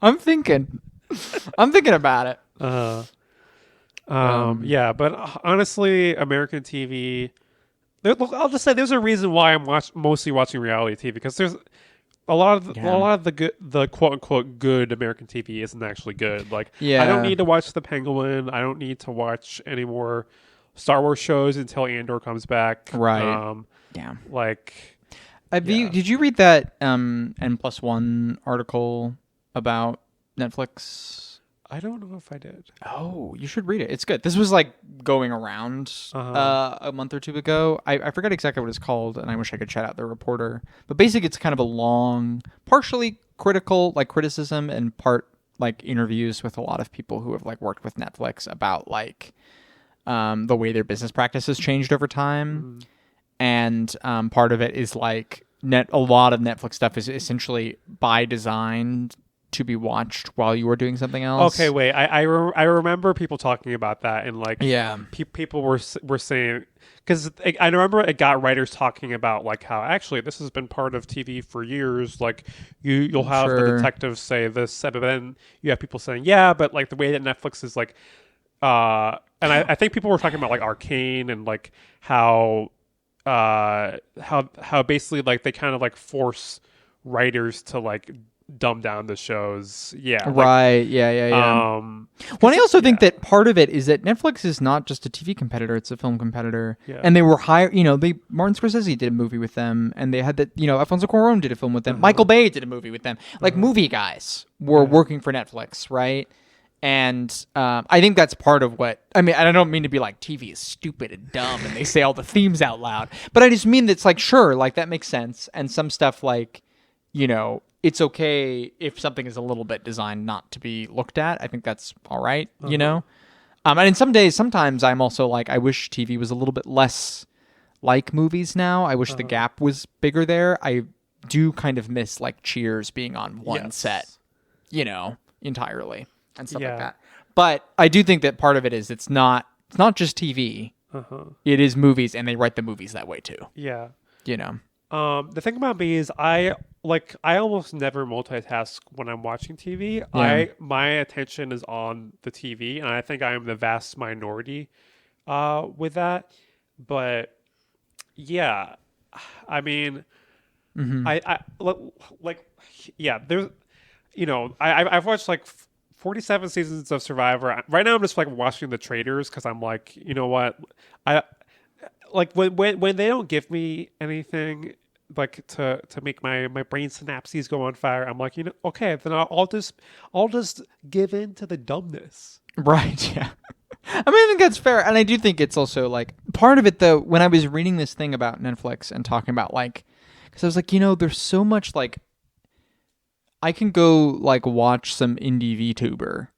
I'm thinking about it. Yeah, but honestly, American TV. I'll just say there's a reason why I'm mostly watching reality TV, because there's a lot of the quote unquote good American TV isn't actually good. Like, I don't need to watch The Penguin. I don't need to watch any more Star Wars shows until Andor comes back. Right. Did you read that N+1 article about Netflix? I don't know if I did. Oh, you should read it. It's good. This was like going around a month or two ago. I forgot exactly what it's called, and I wish I could shout out the reporter. But basically, it's kind of a long, partially critical, like criticism, and part like interviews with a lot of people who have like worked with Netflix about like the way their business practices changed over time. And part of it is like a lot of Netflix stuff is essentially by design to be watched while you were doing something else. Okay, wait. I remember people talking about that, and like people were saying, because I remember it got writers talking about like how actually this has been part of TV for years. Like you'll have the detectives say this, but then you have people saying but like the way that Netflix is like, and I think people were talking about like Arcane and like how basically like they kind of like force writers to like dumb down the shows. Right. Well, I also think that part of it is that Netflix is not just a TV competitor, it's a film competitor. And they were hired, Martin Scorsese did a movie with them, and they had that, Alfonso Cuarón did a film with them. Michael Bay did a movie with them. Like movie guys were working for Netflix, right? And I think that's part of what, I mean, I don't mean to be like TV is stupid and dumb and they say all the themes out loud, but I just mean that it's like, sure, like that makes sense. And some stuff like, it's okay if something is a little bit designed not to be looked at. I think that's all right, And in sometimes I'm also like, I wish TV was a little bit less like movies now. I wish the gap was bigger there. I do kind of miss like Cheers being on one set, entirely and stuff like that. But I do think that part of it is it's not just TV. It is movies, and they write the movies that way too. Yeah. The thing about me is I almost never multitask when I'm watching TV. My attention is on the TV, and I think I am the vast minority with that. But yeah, I mean, there's, I've watched like 47 seasons of Survivor. Right now, I'm just like watching the Traitors because I'm like, you know what, I like when they don't give me anything like to make my brain synapses go on fire. I'm like, okay, then I'll just give in to the dumbness. Right. Yeah. I mean, I think that's fair, and I do think it's also like part of it though. When I was reading this thing about Netflix and talking about like, because I was like, there's so much like. I can go like watch some indie VTuber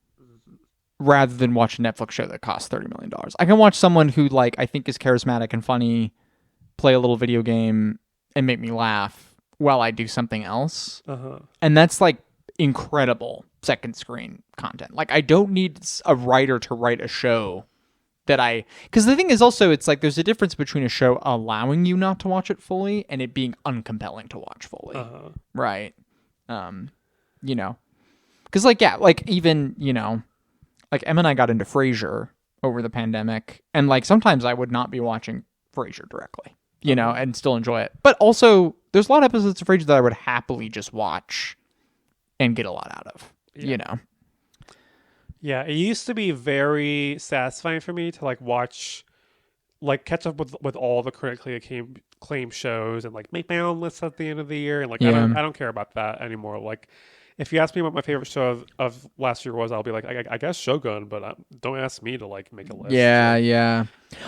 rather than watch a Netflix show that costs $30 million. I can watch someone who like I think is charismatic and funny, play a little video game and make me laugh while I do something else. And that's like incredible second screen content. Like I don't need a writer to write a show because the thing is also it's like there's a difference between a show allowing you not to watch it fully and it being uncompelling to watch fully. Right. Because like, yeah, like even, like Emma and I got into Frasier over the pandemic, and like sometimes I would not be watching Frasier directly, you know, and still enjoy it. But also, there's a lot of episodes of Frasier that I would happily just watch and get a lot out of, you know. Yeah, it used to be very satisfying for me to like watch, like catch up with all the critically acclaimed shows and like make my own list at the end of the year. And like I don't care about that anymore. Like if you ask me what my favorite show of last year was, I'll be like, I guess Shogun, but don't ask me to like make a list. Yeah.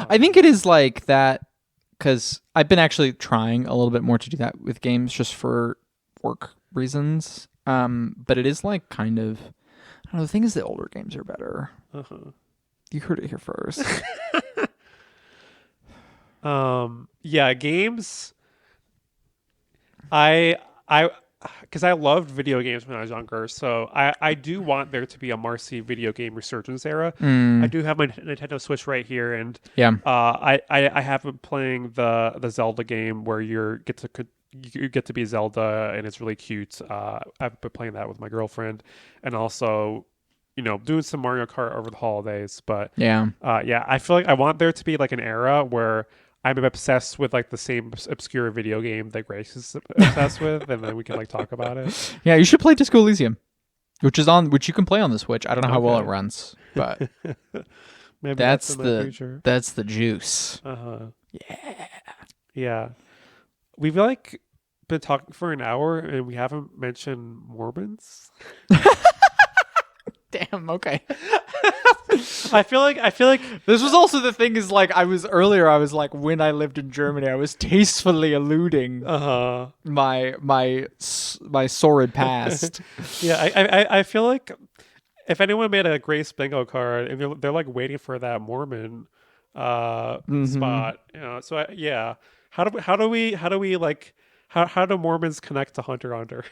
I think it is like that because I've been actually trying a little bit more to do that with games just for work reasons. But it is like kind of, I don't know, the thing is the older games are better. You heard it here first. Yeah, games. Because I loved video games when I was younger, so I do want there to be a Marcy video game resurgence era. I do have my Nintendo Switch right here, and I have been playing the Zelda game where you get to be Zelda, and it's really cute. I've been playing that with my girlfriend, and also, you know, doing some Mario Kart over the holidays. But I feel like I want there to be like an era where I'm obsessed with like the same obscure video game that Grace is obsessed with, and then we can like talk about it. Yeah, you should play Disco Elysium, which you can play on the Switch. I don't know how well it runs, but maybe that's the juice. Yeah. We've like been talking for an hour and we haven't mentioned Mormons. Damn. Okay. I feel like this was also the thing is like I was like when I lived in Germany I was tastefully eluding my sordid past. Yeah, I feel like if anyone made a Grace bingo card and they're like waiting for that Mormon spot, you know. So how do Mormons connect to Hunter x Hunter?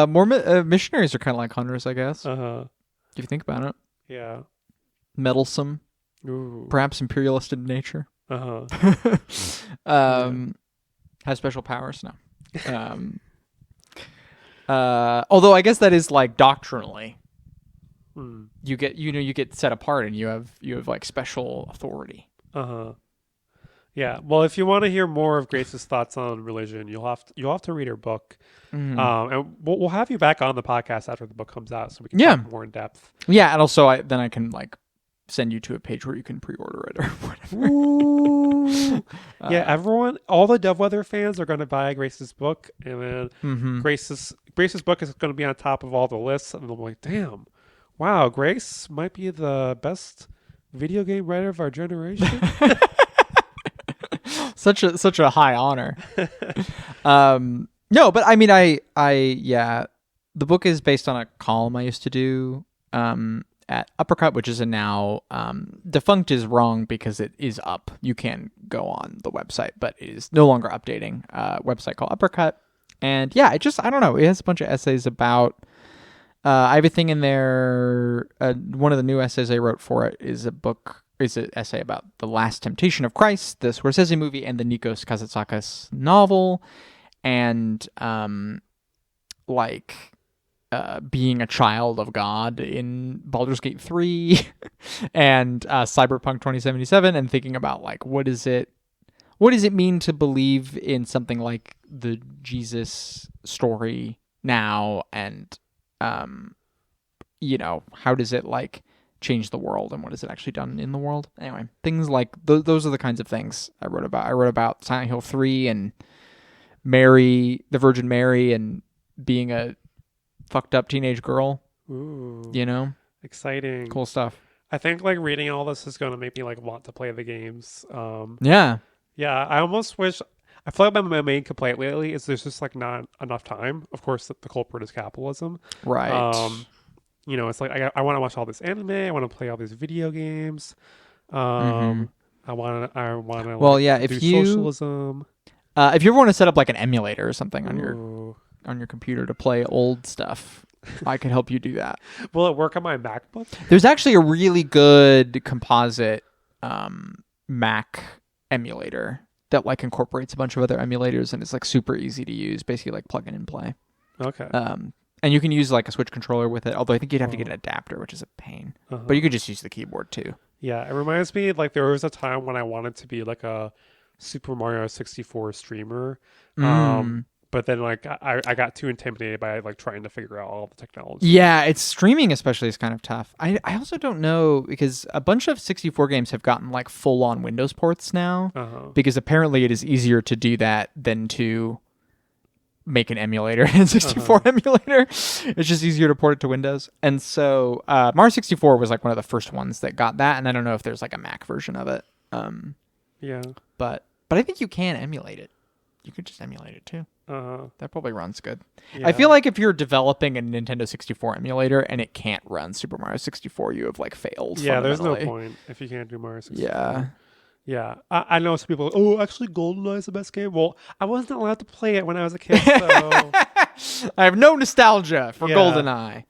Mormon missionaries are kind of like hunters, I guess. If you think about it. Yeah. Meddlesome. Ooh. Perhaps imperialist in nature. Has special powers? No. Although I guess that is like doctrinally. You get set apart and you have like special authority. Yeah. Well, if you want to hear more of Grace's thoughts on religion, you'll have to read her book. And we'll have you back on the podcast after the book comes out so we can talk more in depth. Yeah, and also I can like send you to a page where you can pre-order it or whatever. Everyone, all the Dovewhether fans are going to buy Grace's book, and then Grace's book is going to be on top of all the lists, and I'm like, damn, wow, Grace might be the best video game writer of our generation. Such a high honor. No, but I mean, the book is based on a column I used to do at Uppercut, which is now defunct is wrong because it is up. You can go on the website, but it is no longer updating. Website called Uppercut, and I don't know. It has a bunch of essays about everything in there. One of the new essays I wrote for it is an essay about The Last Temptation of Christ, the Scorsese movie, and the Nikos Kazantzakis novel, and being a child of God in Baldur's Gate 3 and Cyberpunk 2077, and thinking about like what does it mean to believe in something like the Jesus story now, and how does it like change the world, and what has it actually done in the world? Anyway, things like those are the kinds of things I wrote about. I wrote about Silent Hill 3 and Mary, the Virgin Mary, and being a fucked up teenage girl. Ooh, exciting, cool stuff. I think like reading all this is going to make me like want to play the games. Yeah. I almost wish. I feel like my main complaint lately is there's just like not enough time. Of course, the culprit is capitalism. Right. It's like I want to watch all this anime. I want to play all these video games. I want to. Well, if you socialism. If you ever want to set up like an emulator or something on your computer to play old stuff, I can help you do that. Will it work on my MacBook? There's actually a really good composite Mac emulator that like incorporates a bunch of other emulators, and it's like super easy to use. Basically, like plug in and play. Okay. And you can use like a Switch controller with it, although I think you'd have to get an adapter, which is a pain. But you could just use the keyboard too. Yeah, it reminds me, like, there was a time when I wanted to be like a Super Mario 64 streamer. But then like I got too intimidated by like trying to figure out all the technology. Yeah, it's streaming especially is kind of tough. I also don't know because a bunch of 64 games have gotten like full on Windows ports now because apparently it is easier to do that than to make an emulator and 64 emulator. It's just easier to port it to Windows. And so Mario 64 was like one of the first ones that got that, and I don't know if there's like a Mac version of it. Yeah. But I think you can emulate it. You could just emulate it too. That probably runs good. Yeah. I feel like if you're developing a Nintendo 64 emulator and it can't run Super Mario 64, you have like failed. Yeah, there's no point if you can't do Mario 64. Yeah. Yeah. I know some people, oh, actually GoldenEye is the best game. Well, I wasn't allowed to play it when I was a kid, so... I have no nostalgia for GoldenEye.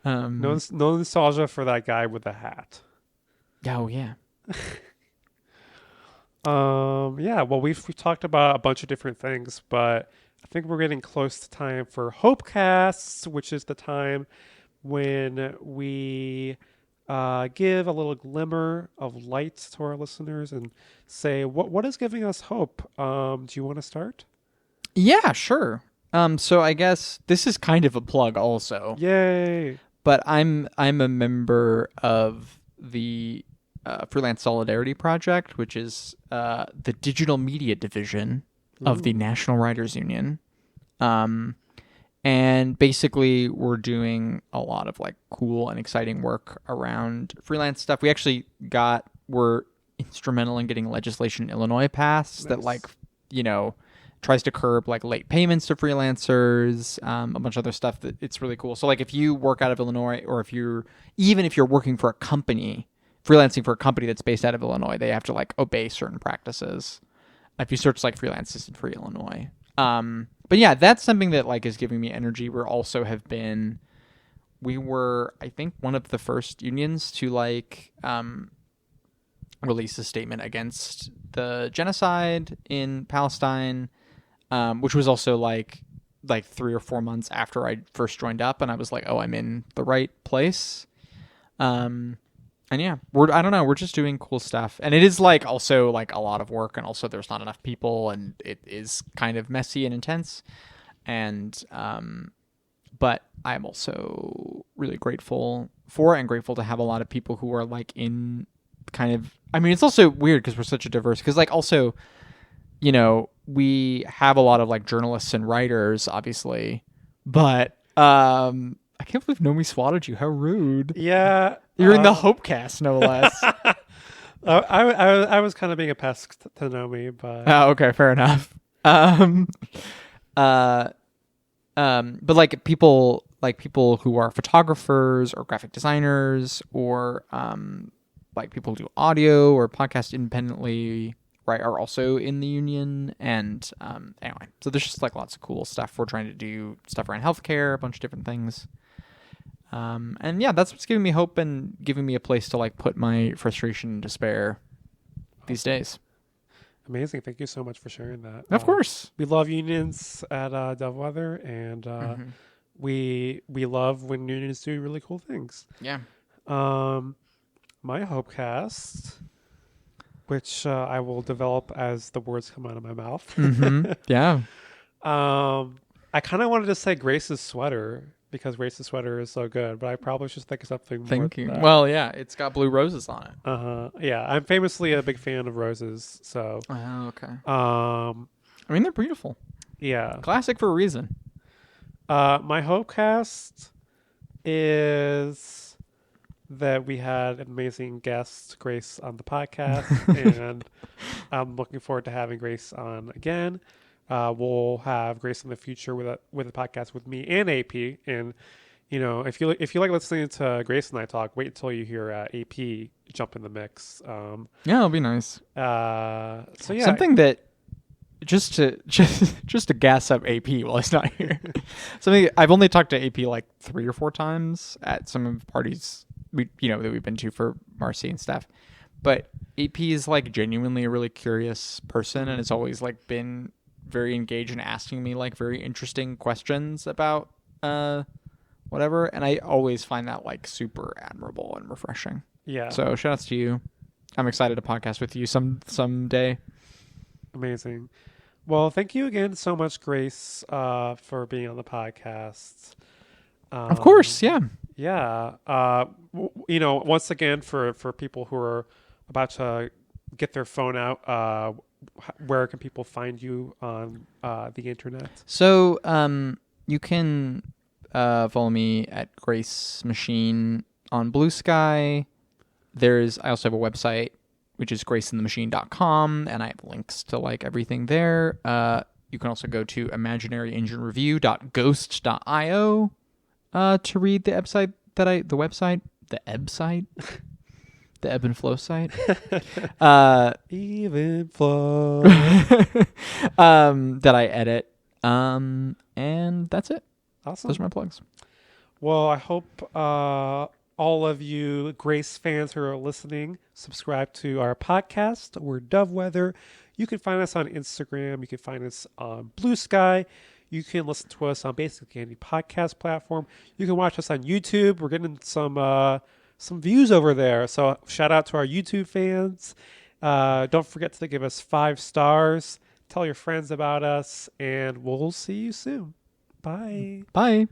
No nostalgia for that guy with the hat. Oh, yeah. Yeah, well, we've talked about a bunch of different things, but I think we're getting close to time for Hopecasts, which is the time when we give a little glimmer of light to our listeners and say what is giving us hope. Do you want to start? Yeah, sure. So I guess this is kind of a plug also. Yay! But I'm a member of the Freelance Solidarity Project, which is the digital media division of the National Writers Union. And basically we're doing a lot of like cool and exciting work around freelance stuff. We actually were instrumental in getting legislation in Illinois passed that like, tries to curb like late payments to freelancers, a bunch of other stuff that it's really cool. So like if you work out of Illinois or if you're working for a company, freelancing for a company that's based out of Illinois, they have to like obey certain practices. If you search like freelance assistant for Illinois. But yeah, that's something that like is giving me energy. We were, I think, one of the first unions to like, release a statement against the genocide in Palestine, which was also like 3 or 4 months after I first joined up, and I was like, oh, I'm in the right place. And yeah, we're just doing cool stuff. And it is like also like a lot of work, and also there's not enough people, and it is kind of messy and intense. And but I'm also really grateful to have a lot of people who are like in kind of, I mean, it's also weird because we're such a diverse, because like also, we have a lot of like journalists and writers, obviously, but I can't believe Nomi swatted you. How rude. Yeah. You're in the Hopecast, no less. I was kind of being a pest to Nomi, but... Oh, okay, fair enough. But like people who are photographers or graphic designers or like people who do audio or podcast independently, right, are also in the union. And anyway, so there's just like lots of cool stuff. We're trying to do stuff around healthcare, a bunch of different things. And yeah, that's what's giving me hope and giving me a place to like put my frustration and despair these days. Amazing. Thank you so much for sharing that. Of course. We love unions at Dovewhether, and we love when unions do really cool things. Yeah. My Hopecast, which I will develop as the words come out of my mouth. Yeah. I kind of wanted to say Grace's sweater, because Grace's sweater is so good, but I probably should think of something more than that. Well, yeah, it's got blue roses on it. Yeah, I'm famously a big fan of roses, so. Oh, okay. I mean, they're beautiful. Yeah. Classic for a reason. My Hopecast is that we had an amazing guest, Grace, on the podcast, and I'm looking forward to having Grace on again. We'll have Grace in the future with a podcast with me and AP. And if you like listening to Grace and I talk, wait until you hear AP jump in the mix. Yeah, it'll be nice. So yeah, something that just to gas up AP while he's not here. Something I've only talked to AP like 3 or 4 times at some of the parties that we've been to for Marcy and stuff. But AP is like genuinely a really curious person, and it's always like been very engaged in asking me like very interesting questions about whatever. And I always find that like super admirable and refreshing. Yeah. So shout outs to you. I'm excited to podcast with you someday. Amazing. Well, thank you again so much, Grace, for being on the podcast. Of course, yeah. Yeah. Once again, for people who are about to get their phone out, where can people find you on the internet? So you can follow me at Grace Machine on Blue Sky. I also have a website, which is graceinthemachine.com, and I have links to like everything there. You can also go to imaginaryenginereview.ghost.io to read the website, the ebb and flow site. Even flow. That I edit. And that's it. Awesome. Those are my plugs. Well, I hope all of you Grace fans who are listening subscribe to our podcast. We're Dovewhether. You can find us on Instagram. You can find us on Blue Sky. You can listen to us on basically any podcast platform. You can watch us on YouTube. We're getting some views over there. So shout out to our YouTube fans. Don't forget to give us 5 stars. Tell your friends about us, and we'll see you soon. Bye. Bye.